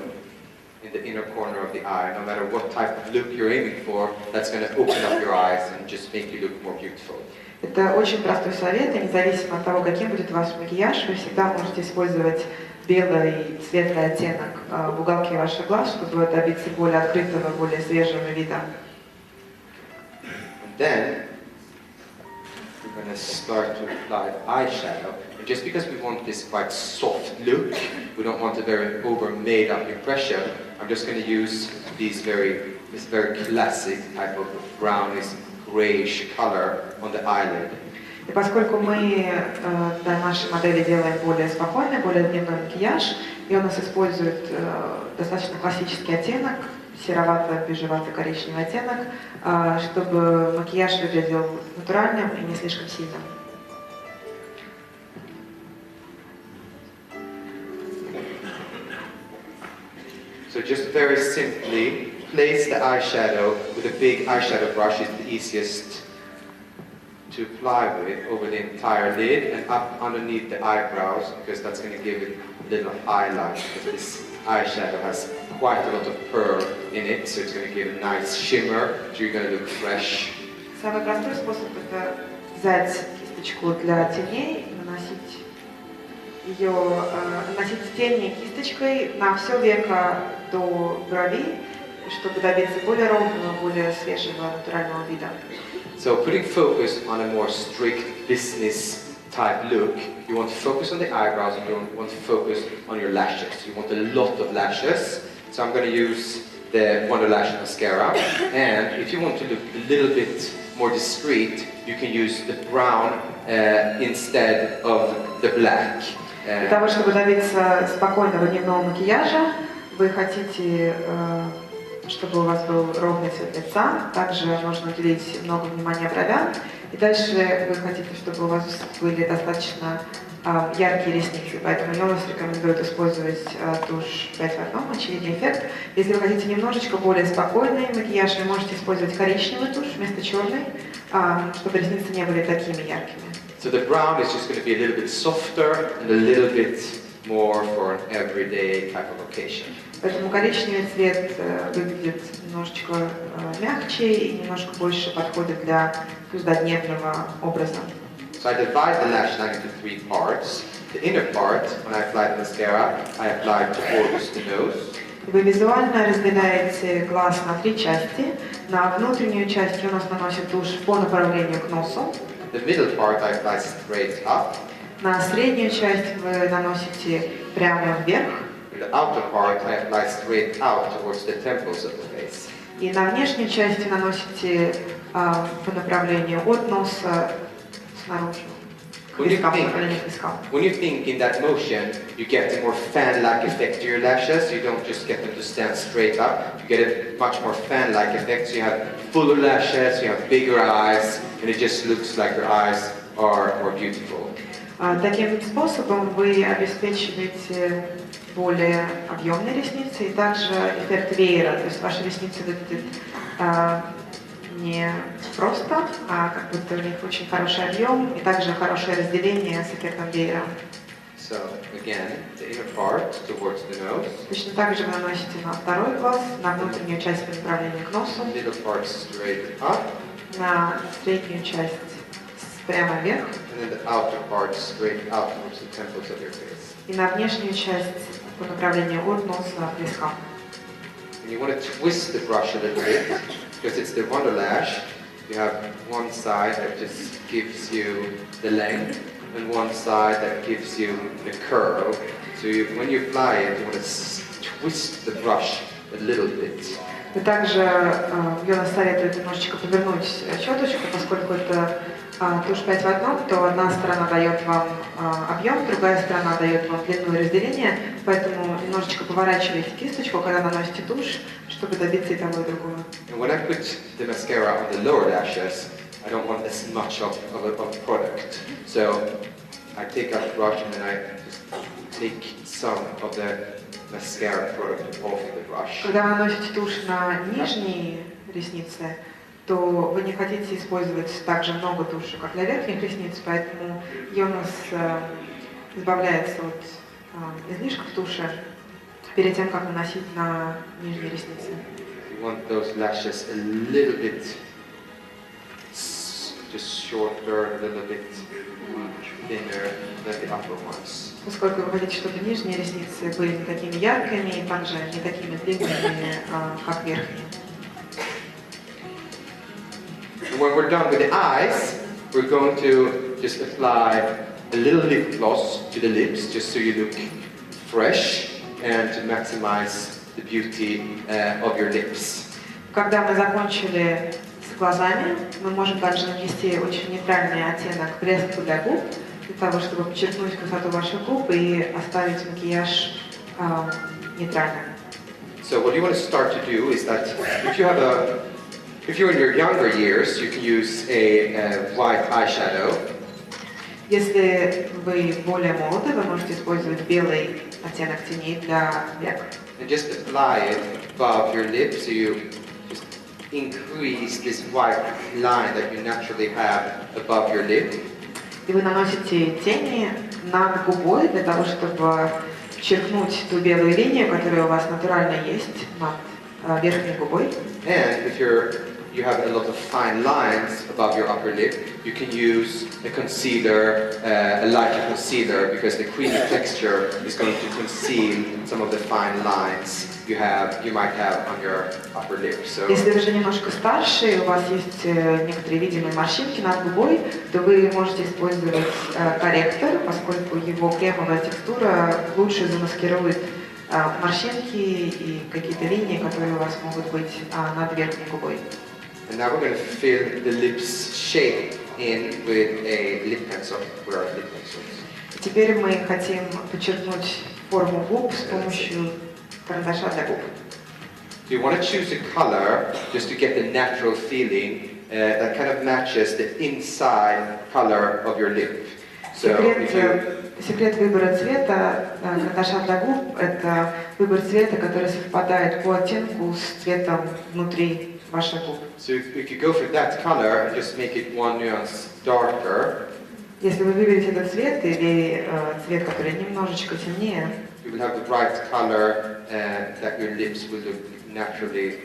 in the inner corner of the eye. No matter what type of look you're aiming for, that's going to open up your eyes and just make you look more beautiful. Это очень простой совет, и независимо от того, каким будет ваш макияж, вы всегда можете использовать белый светлый оттенок в уголке ваших глаз, чтобы добиться более открытого, более свежего вида. And then we're going to start to apply eyeshadow. And just because we want this quite soft look, we don't want a very over made up impression, I'm just going to use this very classic type of brownish grayish color on the eyelid. И поскольку мы для нашей модели делаем более спокойный, более дневной макияж, Йонас использует достаточно классический оттенок, серовато-бежевато-коричневый оттенок, чтобы макияж выглядел натуральным и не слишком сильным. So just very simply place the eyeshadow with a big eyeshadow brush is the easiest to apply with over the entire lid and up underneath the eyebrows, because that's going to give it a little highlight, because this eyeshadow has quite a lot of pearl in it, so it's going to give a nice shimmer, so you're going to look fresh. Самый простой способ — это взять кисточку для теней, наносить тени кисточкой на все веко до брови, чтобы добиться более ровного, более свежего, натурального вида. So putting focus on a more strict business type look, you want to focus on the eyebrows and you want to focus on your lashes. You want a lot of lashes, so I'm going to use the Wonder Lash Mascara. And if you want to look a little bit more discreet, you can use the brown instead of the black. Для того, чтобы добиться спокойного дневного макияжа, вы хотите, чтобы у вас был ровный цвет лица, также нужно уделить много внимания бровям, и дальше вы хотите, чтобы у вас были достаточно яркие ресницы, поэтому Йонас рекомендует использовать тушь 5 в 1, очевидный эффект. Если вы хотите немножечко более спокойный макияж, вы можете использовать коричневую тушь вместо черной, чтобы ресницы не были такими яркими. So the brown is just going to be a little bit softer and a little bit more for an everyday type of occasion. Поэтому коричневый цвет выглядит немножечко мягче и немножко больше подходит для каждодневного образа. So I divide the lash line into 3 parts. The inner part, when I apply the mascara, I apply towards the nose. Вы визуально разделяете глаз на 3 части. На внутреннюю часть Йонас наносит тушь по направлению к носу. The middle part I apply straight up. На среднюю часть вы наносите прямо вверх. The outer part I apply straight out towards the temples of the face. И на внешнюю часть наносите по направлению от носа снаружи. When you think in that motion, you get a more fan-like effect to your lashes. You don't just get them to stand straight up. You get a much more fan-like effect. So you have fuller lashes, you have bigger eyes, and it just looks like your eyes are more beautiful. Таким способом вы обеспечиваете более объемные ресницы и также эффект веера. То есть ваши ресницы выглядят не просто, а как будто у них очень хороший объем и также хорошее разделение с эффектом веера. So again, the inner part towards the nose. Точно так же вы наносите на второй глаз, на внутреннюю часть по направлению к носу, Middle part straight up. на среднюю часть прямо вверх And then the outer part straight out towards the temples of your face. и на внешнюю часть по направлению от носа к вискам. And you want to twist the brush a little bit, because it's the Wonder Lash. You have one side that just gives you the length, and one side that gives you the curl. So when you apply it, you want to twist the brush a little bit. И также Йонас советует немножечко повернуть щеточку, поскольку это тушь 5 в 1, то одна сторона дает вам объем, другая сторона дает вам длину и разделение, поэтому немножечко поворачивайте кисточку, когда наносите тушь, чтобы добиться и того, и другого. And when I put the mascara on the lower lashes, I don't want as much of product. So I take out the brush and then I just take some of the mascara product off the brush. Когда вы наносите тушь на нижние ресницы, то вы не хотите использовать так же много туши, как для верхних ресниц, поэтому Йонас избавляется от излишков туши перед тем, как наносить на нижние ресницы. You want those lashes a little bit just shorter, a little bit thinner than the upper ones. Поскольку вы хотите, чтобы нижние ресницы были не такими яркими и также не такими длинными, как верхние. And when we're done with the eyes, we're going to just apply a little lip gloss to the lips, just so you look fresh and to maximize the beauty of your lips. Когда мы закончили с глазами, мы можем также нанести очень нейтральный оттенок блеска для губ, для того, чтобы подчеркнуть красоту ваших губ и оставить макияж нейтральным. So what you want to start to do is that if you're in your younger years, you can use a white eyeshadow. Если вы более молоды, вы можете использовать белый оттенок теней для век. And just apply it above your lips, so you just increase this white line that you naturally have above your lip. И вы наносите тени над губой для того, чтобы подчеркнуть ту белую линию, которая у вас натурально есть над верхней губой. And if you have a lot of fine lines above your upper lip, you can use a concealer, a lighter concealer, because the creamy texture is going to conceal some of the fine lines you might have on your upper lip. So, если вы же немножко старше, и у вас есть некоторые видимые морщинки над губой, то вы можете использовать корректор, поскольку его кремовая текстура лучше замаскирует морщинки и какие-то линии, которые у вас могут быть над верхней губой. And now we're going to fill the lips shape in with a lip pencil. Where are lip pencils? Теперь мы хотим подчеркнуть форму губ с помощью карандаша для губ. You want to choose a color just to get the natural feeling that kind of matches the inside color of your lip. So Секрет выбора цвета карандаша для губ – это выбор цвета, который совпадает по оттенку с цветом внутри ваших губ. So if you go for that color and just make it one nuance darker, если вы выберете этот цвет или цвет, который немножечко темнее, you will have the right color that your lips will look naturally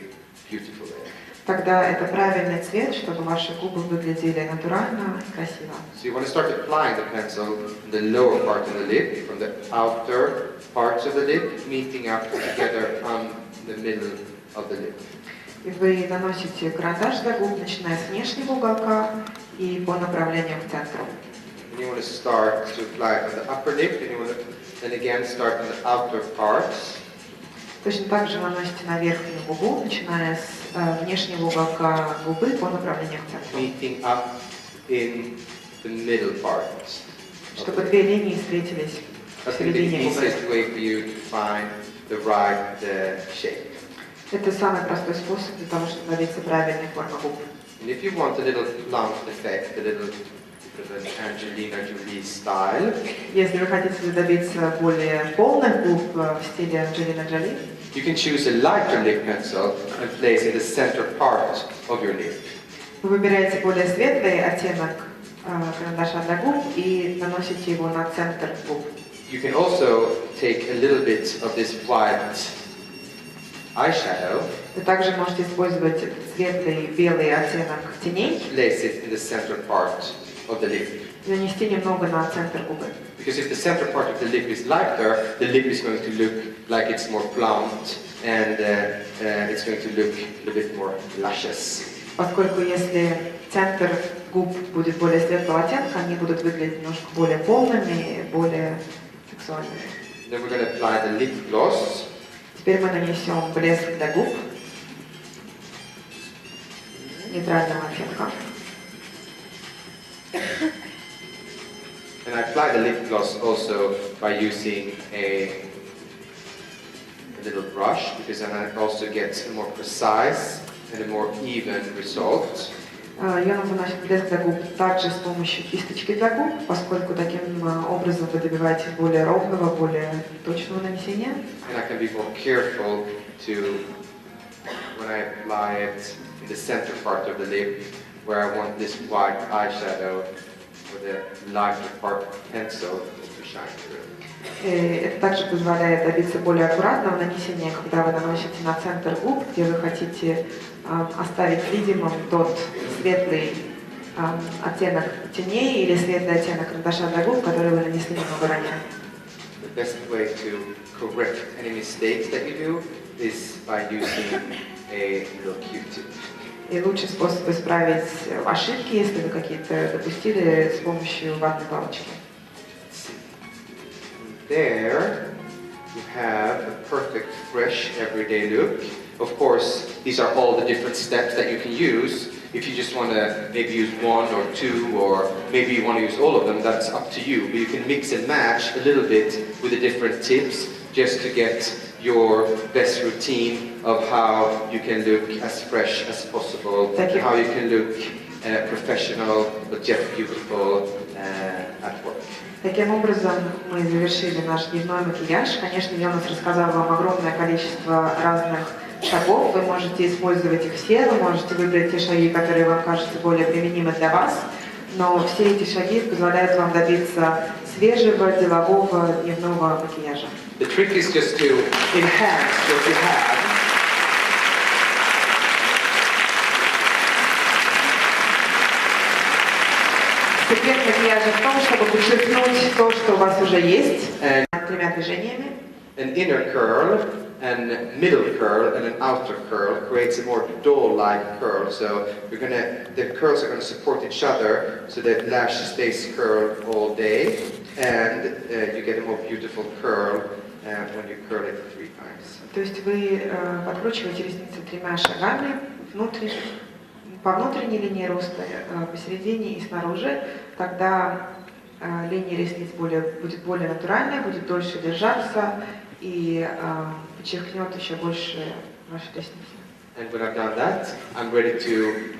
beautiful in. Тогда это правильный цвет, чтобы ваши губы выглядели натурально и красиво. So you want to start applying the pencil in the lower part of the lip, from the outer parts of the lip, meeting up together on the middle of the lip. И вы наносите карандаш для губ, начиная с внешнего уголка и по направлению к центру. And you want to start to apply it on the upper lip, and you want to then again start on the outer parts. Точно так же наносите на верхнюю губу, начиная с внешнего уголка губы по направлению к центру. Meeting up in the middle parts. Чтобы две линии встретились в That's going to be середине the губы. easiest way for you to find the right shape. Это самый простой способ для того, чтобы добиться правильной формы губ. And if you want a little blunt effect, a little bit of an Angelina Jolie style, Если вы хотите добиться более полных губ в стиле Анджелина Джоли, you can choose a lighter lip pencil and place in the center part of your lip. вы выбираете более светлый оттенок карандаша для губ и наносите его на центр губ. You can also take a little bit of this white eyeshadow, Вы также можете использовать этот светлый белый оттенок теней, place it in the center part of the lip. и нанести немного на центр губы. Because if the center part of the lip is lighter, the lip is going to look like it's more plump, and it's going to look a little bit more luscious. Поскольку если центр губ будет более светлого оттенка, они будут выглядеть немножко более полными, более сексуальными. Then we're going to apply the lip gloss. Теперь мы нанесем блеск для губ нейтрального оттенка. And I apply the lip gloss also by using a little brush, because then I also get a more precise and a more even result. Йонас наносит блеск для губ также с помощью кисточки для губ, поскольку таким образом вы добиваетесь более ровного, более точного нанесения. And I can be more careful to, when I apply it in the center part of the lip, where I want this white eyeshadow or the lighter part pencil to shine through. Это также позволяет добиться более аккуратного нанесения, когда вы наносите на центр губ, где вы хотите оставить видимым тот светлый оттенок теней или светлый оттенок карандаша для губ, который вы нанесли немного ранее. The best way to correct any mistakes that you do is by using a little Q-tip. И лучший способ исправить ошибки, если вы какие-то допустили, с помощью ватной палочки. There you have a perfect, fresh, everyday look. Of course, these are all the different steps that you can use. If you just want to maybe use one or two, or maybe you want to use all of them, that's up to you. But you can mix and match a little bit with the different tips just to get your best routine of how you can look as fresh as possible, and how you can look professional but yet beautiful at work. Таким образом, мы завершили наш дневной макияж. Конечно, Йонас рассказал вам огромное количество разных шагов. Вы можете использовать их все, вы можете выбрать те шаги, которые вам кажутся более применимы для вас. Но все эти шаги позволяют вам добиться свежего, делового дневного макияжа. The trick is just to enhance what you have. Секрет макияжа в том, чтобы подчеркнуть то, что у вас уже есть, тремя движениями. An inner curl, and middle curl, and an outer curl creates a more doll-like curl. So the curls are going to support each other, so that lash stays curled all day, and you get a more beautiful curl when you curl it 3 times. То есть вы подкручиваете ресницы тремя шагами по внутренней линии роста, посередине и снаружи. Тогда линия ресниц будет более натуральная, будет дольше держаться и подчеркнет еще больше ваши ресницы. And when I've done that, I'm ready to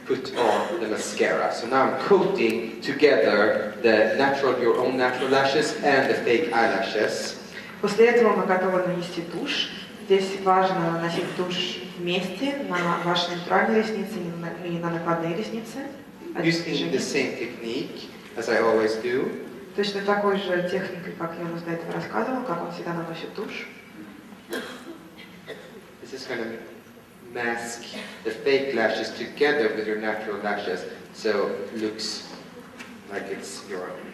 put on the mascara. So now I'm coating together your own natural lashes and the fake eyelashes. После этого мы готовы нанести тушь. Здесь важно наносить тушь вместе на ваши натуральные ресницы и на накладные ресницы. Using the same technique as I always do. Точно такой же техникой, как Йонас до этого рассказывал, как он всегда наносит тушь. This is going to mask the fake lashes together with your natural lashes, so it looks like it's your own.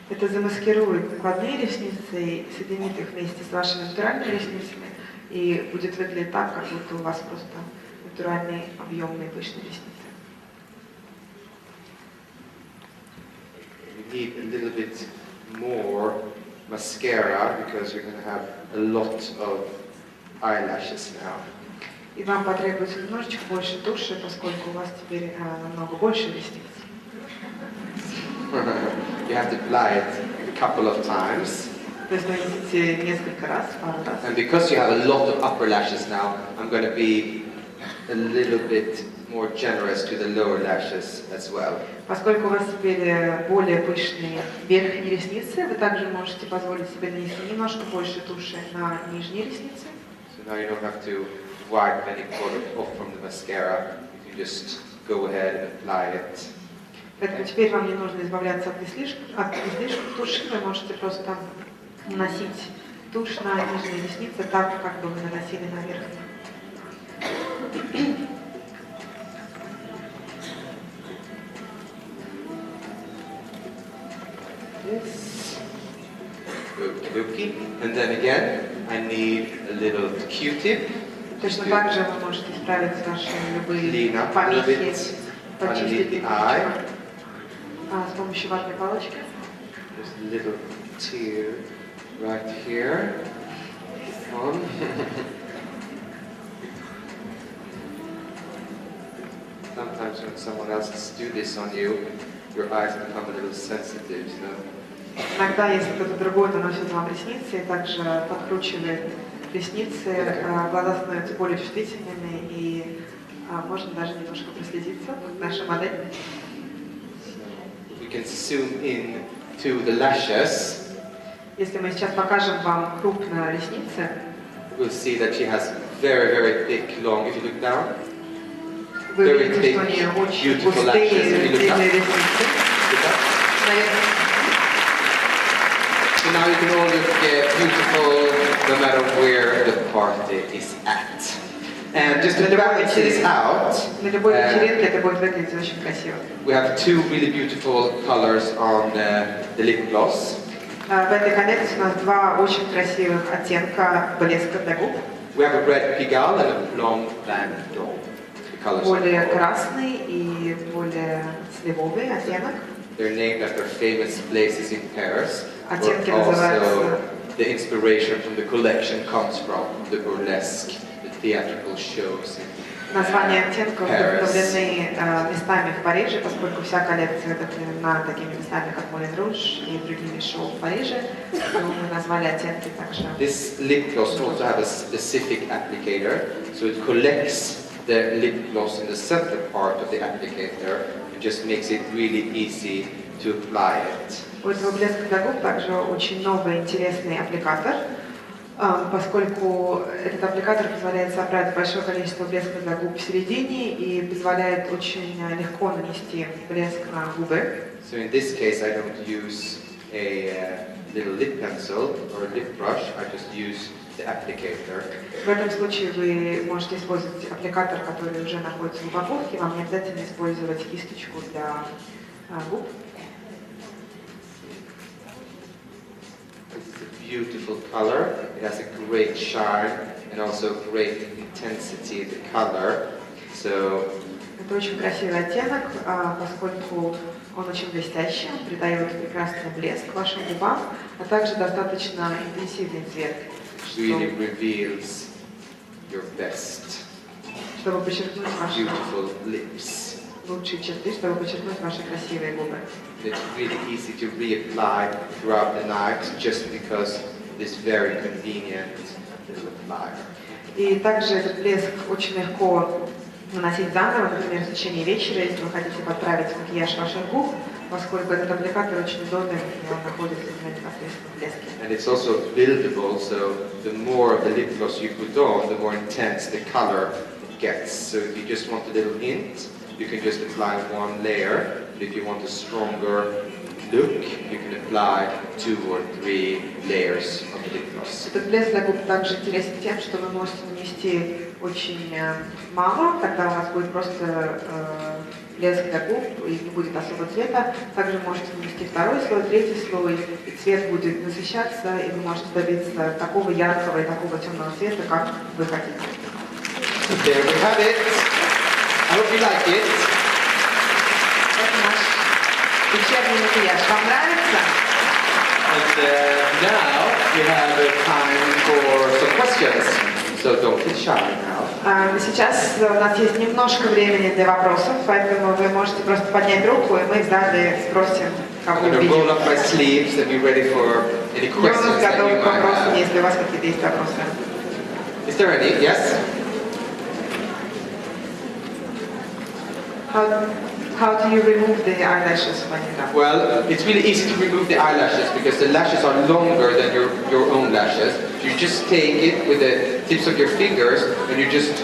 Это замаскирует накладные ресницы и соединит их вместе с вашими натуральными ресницами, и будет выглядеть так, как будто у вас просто натуральные, объемные, пышные ресницы. You need a little bit more mascara because you're going to have a lot of eyelashes now. И вам потребуется немножечко больше туши, поскольку у вас теперь намного больше ресниц. You have to apply it a couple of times. То есть нанесите несколько раз, пару раз. And because you have a lot of upper lashes now, I'm going to be a little bit more generous to the lower lashes as well. Поскольку у вас теперь более пышные верхние ресницы, вы также можете позволить себе нанести немножко больше туши на нижние ресницы. So now you don't have to wipe any product off from the mascara. You can just go ahead and apply it. Поэтому теперь вам не нужно избавляться от излишков туши, вы можете просто наносить тушь на нижние ресницы так, как бы вы наносили на верхние. Yes. Okay. And then again, I need a little Q-tip. Точно так же вы можете исправить ваши любые помехи, почистить с помощью ватной палочки. Just a little tear right here. On. Sometimes when someone else do this on you, your eyes become a little sensitive, you know. Иногда, если кто-то другой наносит вам ресницы и также подкручивает ресницы, глаза становятся более чувствительными и можно даже немножко прослезиться, как наша модель. We can zoom in to the lashes. Если мы сейчас покажем вам крупно ресницы, we'll see that she has very, very thick, long. If you look down, вы very видите, thick, что они очень beautiful густые, lashes. If you look длинные up, ресницы. look up. So now you can all look beautiful no matter where the party is at. And just to balance this out, На любой вечеринке это будет выглядеть очень красиво. we have 2 really beautiful colors on the lip gloss. В этой коллекции у нас два очень красивых оттенка блеска для губ. We have a red pigalle and a blonde Van Dom. The colors Более are красный и более сливовый оттенок. they're named after famous places in Paris. Оттенки Also, называются... the inspiration from the collection comes from the burlesque, the theatrical shows in Названия оттенков вдохновлены местами в Париже, поскольку вся коллекция вдохновлена такими местами, как Мулен Руж и другими шоу в Париже. Мы назвали оттенки также. This lip gloss also has a specific applicator, so it collects the lip gloss in the center part of the applicator and just makes it really easy to apply it. У этого блеска для губ также очень новый интересный аппликатор, поскольку этот аппликатор позволяет собрать большое количество блеска для губ в середине и позволяет очень легко нанести блеск на губы. So in this case I don't use a little lip pencil or a lip brush, I just use the applicator. В этом случае вы можете использовать аппликатор, который уже находится в упаковке, вам не обязательно использовать кисточку для губ. This is a beautiful color. It has a great shine and also great intensity in the color. So это очень красивый оттенок, поскольку он очень блестящий, он придает прекрасный блеск вашим губам, а также достаточно интенсивный цвет, really reveals your best, чтобы подчеркнуть ваши beautiful lips. лучшие черты, чтобы подчеркнуть ваши красивые губы. It's really easy to reapply throughout the night just because it's very convenient little applier. И также этот блеск очень легко наносить заново, например, в течение вечера, если вы хотите подправить макияж ваших губ, поскольку этот аппликатор очень удобный, и он находится на непосредственном блеске. And it's also buildable, so the more of the lip gloss you put on, the more intense the color it gets. So if you just want a little hint, you can just apply one layer. But if you want a stronger look, you can apply 2 or 3 layers of the lip gloss. Этот блеск для губ также интересен тем, что вы можете нанести очень мало, тогда у вас будет просто блеск для губ и не будет особо цвета. Также можете нанести второй слой, третий слой, и цвет будет насыщаться, и вы можете добиться такого яркого и такого темного цвета, как вы хотите. There we have it. I hope you like it. Это наш вечерний макияж. Вам нравится? And now we have time for some questions. So don't be shy now. Сейчас у нас есть немножко времени для вопросов, поэтому вы можете просто поднять руку, и мы далее спросим, кого I'm going to увидим. roll up my sleeves and be ready for any questions Йонас that готов you к might вопросам, have. если у вас какие-то есть вопросы. Is there any? Yes? How do you remove the eyelashes when you're done? Well, it's really easy to remove the eyelashes because the lashes are longer than your own lashes. You just take it with the tips of your fingers and you just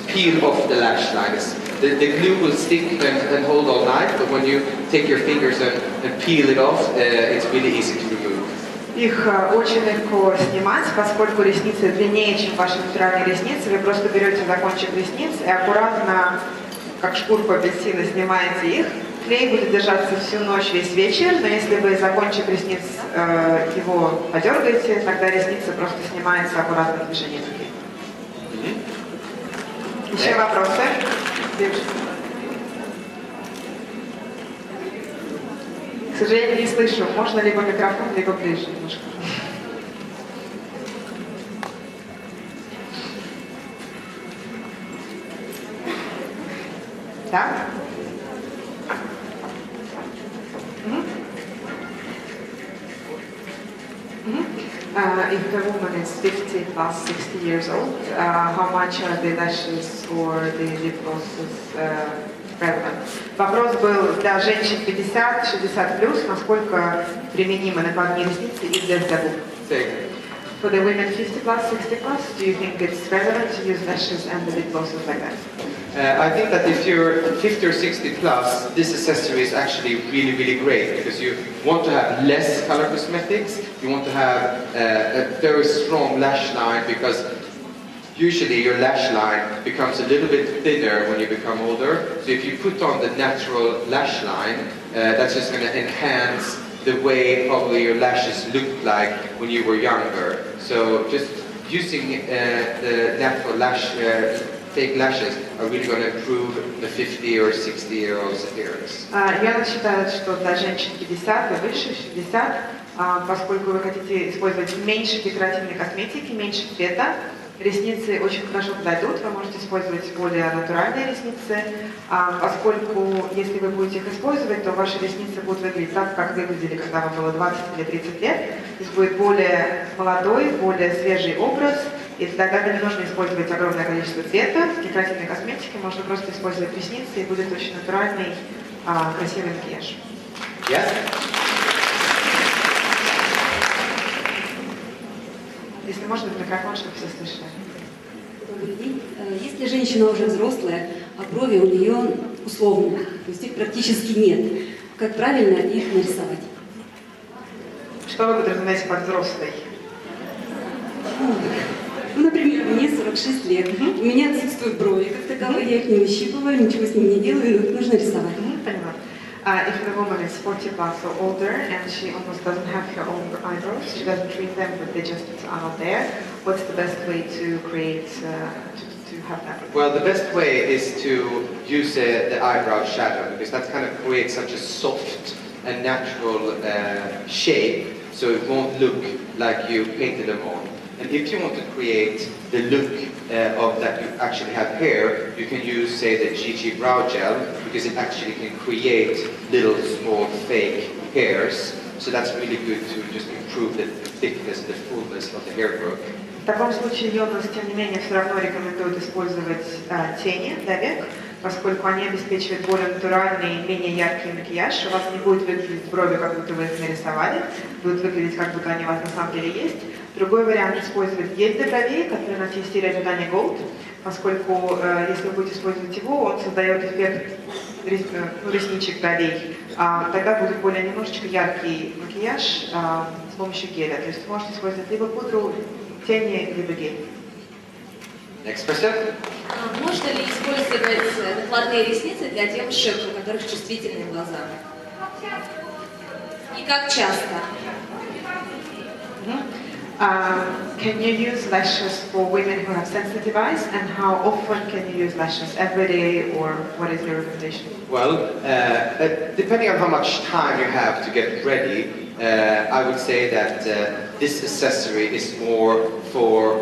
peel off the lash lines. The glue will stick and hold all night, but when you take your fingers and peel it off, it's really easy to remove. Их очень легко снимать, поскольку ресницы длиннее, чем ваши натуральные ресницы. Вы просто берете за кончик ресниц и аккуратно, как шкурку апельсина, снимаете их. Клей будет держаться всю ночь, весь вечер, но если вы за кончик ресниц его подергаете, тогда ресница просто снимается аккуратным движением руки. Еще вопросы? К сожалению, не слышу. Можно либо микрофон, либо ближе немножко. Да? If the woman is 50 plus 60 years old, how much are the lashes or the lip glosses prevalent? Вопрос был для женщин 50-60 плюс, насколько применимы накладные ресницы и блеск для губ. For the women 50 plus, 60 plus, do you think it's relevant to use lashes and the lip glosses like that? I think that if you're 50 or 60 plus, this accessory is actually really, really great because you want to have less color cosmetics, you want to have a very strong lash line because usually your lash line becomes a little bit thinner when you become older. So if you put on the natural lash line, that's just going to enhance the way probably your lashes looked like when you were younger. So just using the natural lash fake lashes are really going to improve the 50 or 60-year-old's appearance. Йонас считает, что для женщин 50 и выше, 60, поскольку вы хотите использовать меньше декоративной косметики, меньше цвета, Ресницы очень хорошо подойдут, вы можете использовать более натуральные ресницы, поскольку если вы будете их использовать, то ваши ресницы будут выглядеть так, как выглядели, когда вам было 20 или 30 лет. То есть будет более молодой, более свежий образ, и тогда не нужно использовать огромное количество цвета, декоративной косметики, можно просто использовать ресницы, и будет очень натуральный, красивый макияж. Yes? Если можно, в микрофон, чтобы все слышали. Добрый день. Если женщина уже взрослая, а брови у нее условные, то есть их практически нет, как правильно их нарисовать? Что вы подразумеваете под взрослой? Ну, например, мне 46 лет, у меня отсутствуют брови, как таковые, я их не выщипываю, ничего с ними не делаю, но их нужно рисовать. Понимаю. If the woman is 40 plus or older and she almost doesn't have her own eyebrows, she doesn't treat them, but they just are not there, what's the best way to create, to have that? Well, the best way is to use the eyebrow shadow, because that kind of creates such a soft and natural shape, so it won't look like you painted them on. And if you want to create the look of that you actually have hair, you can use, say, the GG brow gel, because it actually can create little small fake hairs. So that's really good to just improve the thickness and the fullness of the hair growth. В таком случае Йонас, тем не менее, все равно рекомендует использовать тени для век, поскольку они обеспечивают более натуральный, менее яркий макияж. У вас не будет выглядеть брови, как будто вы их нарисовали, будут выглядеть, как будто они у вас на самом деле есть. Другой вариант — использовать гель для бровей, который у нас есть в стиле ожидания Gold, поскольку если вы будете использовать его, он создает эффект ресничек бровей. Тогда будет более немножечко яркий макияж с помощью геля. То есть вы можете использовать либо пудру, тени, либо гель. Next question. Можно ли использовать накладные ресницы для девушек, у которых чувствительные глаза? И как часто? Can you use lashes for women who have sensitive eyes, and how often can you use lashes? Every day, or what is your recommendation? Well, depending on how much time you have to get ready, I would say that this accessory is more for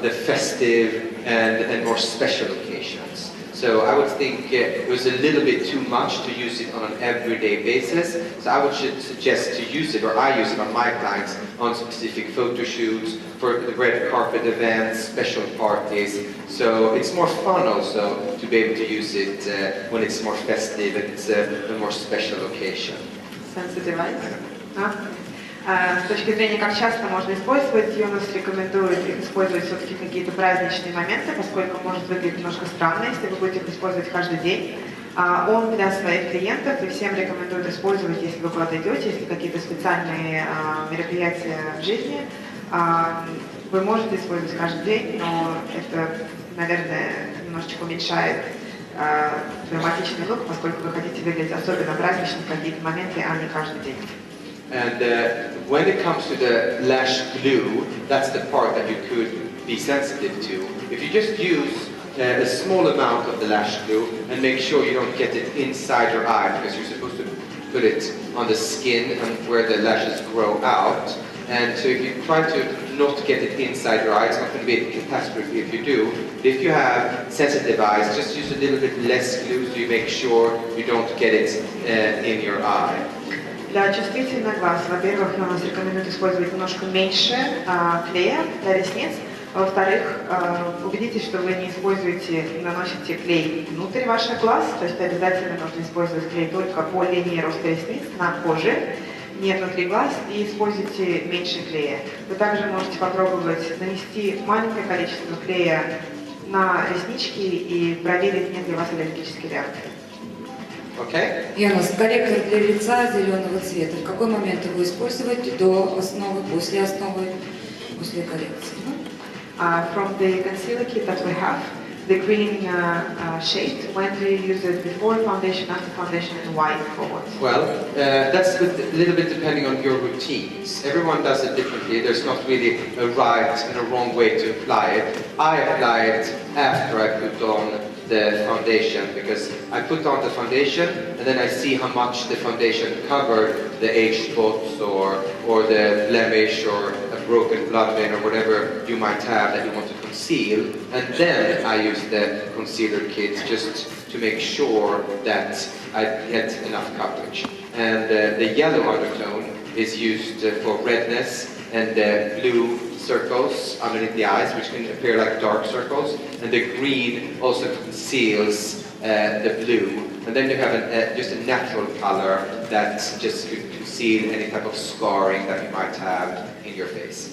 the festive and more special occasions. So I would think it was a little bit too much to use it on an everyday basis. So I would suggest to use it, or I use it on my clients, on specific photo shoots, for the red carpet events, special parties. So it's more fun also to be able to use it when it's more festive and it's a more special occasion. Sensitive eyes? С точки зрения, как часто можно использовать, Йонас рекомендует их использовать все-таки какие-то праздничные моменты, поскольку может выглядеть немножко странно, если вы будете их использовать каждый день. Он для своих клиентов и всем рекомендует использовать, если вы куда-то идете, если какие-то специальные мероприятия в жизни. Вы можете использовать каждый день, но это, наверное, немножечко уменьшает драматичный лук, поскольку вы хотите выглядеть особенно празднично в какие-то моменты, а не каждый день. And when it comes to the lash glue, that's the part that you could be sensitive to. If you just use a small amount of the lash glue and make sure you don't get it inside your eye, because you're supposed to put it on the skin and where the lashes grow out. And so if you try to not get it inside your eye, it's not going to be a catastrophe if you do. But if you have sensitive eyes, just use a little bit less glue so you make sure you don't get it in your eye. Для чувствительных глаз, во-первых, Йонас рекомендует использовать немножко меньше клея для ресниц. Во-вторых, убедитесь, что вы не используете, не наносите клей внутрь ваших глаз, то есть обязательно нужно использовать клей только по линии роста ресниц на коже, не внутри глаз, и используйте меньше клея. Вы также можете попробовать нанести маленькое количество клея на реснички и проверить, нет ли у вас аллергической реакции. Okay? Йонас, корректор для лица зеленого цвета. В какой момент его использовать? До основы, после коррекции? From the concealer kit that we have, the green shade, when do you use it? Before foundation, after foundation, and why for what? Well, that's a little bit depending on your routines. Everyone does it differently. There's not really a right and a wrong way to apply it. I apply it after I put on the foundation, because I put on the foundation and then I see how much the foundation covered the age spots or the blemish or a broken blood vein or whatever you might have that you want to conceal, and then I use the concealer kit just to make sure that I get enough coverage. And the yellow undertone is used for redness and blue circles underneath the eyes, which can appear like dark circles, and the green also conceals the blue. And then you have just a natural color that just could conceal any type of scarring that you might have in your face.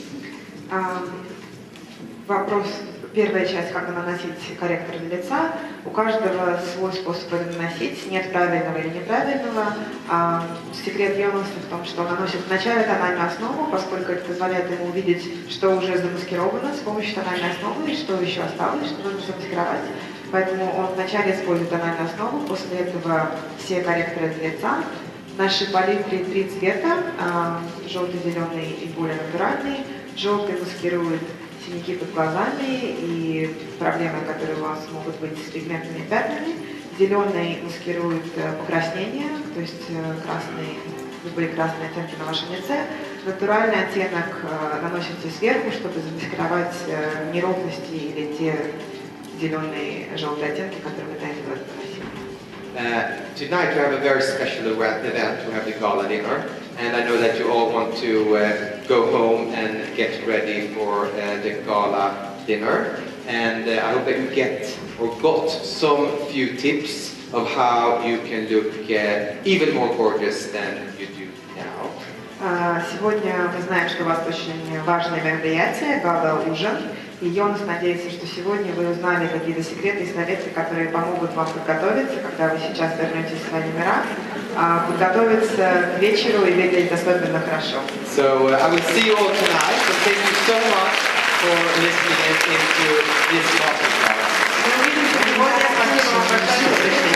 Вопрос, первая часть, как наносить корректор для лица. У каждого свой способ это наносить, нет правильного или неправильного. Секрет Йонаса в том, что он наносит вначале тональную основу, поскольку это позволяет ему увидеть, что уже замаскировано с помощью тональной основы, и что еще осталось, что нужно замаскировать. Поэтому он вначале использует тональную основу, после этого все корректоры для лица. В нашей палитре 3 цвета, желтый, зеленый и более натуральный. Желтый маскирует синяки под глазами и проблемы, которые у вас могут быть с пигментными пятнами. Зеленый маскирует покраснение, то есть любые красные оттенки на вашем лице. Натуральный оттенок наносите сверху, чтобы замаскировать неровности или те зеленые, желтые оттенки, которые вы до этого наносили. Tonight we have a very special event. We have the gala dinner, and I know that you all want to go home and get ready for the gala dinner. And I hope that you got some few tips of how you can look even more gorgeous than you do now. Сегодня мы знаем, что у вас очень важное мероприятие, гала-ужин. И Йонас надеется, что сегодня вы узнали какие-то секреты и советы, которые помогут вам подготовиться, когда вы сейчас вернетесь в свои номера, подготовиться к вечеру и выглядеть особенно хорошо. So I will see you all tonight, and thank you so much for listening into this Masters Class. Мы увидимся сегодня. Спасибо вам большое, что пришли.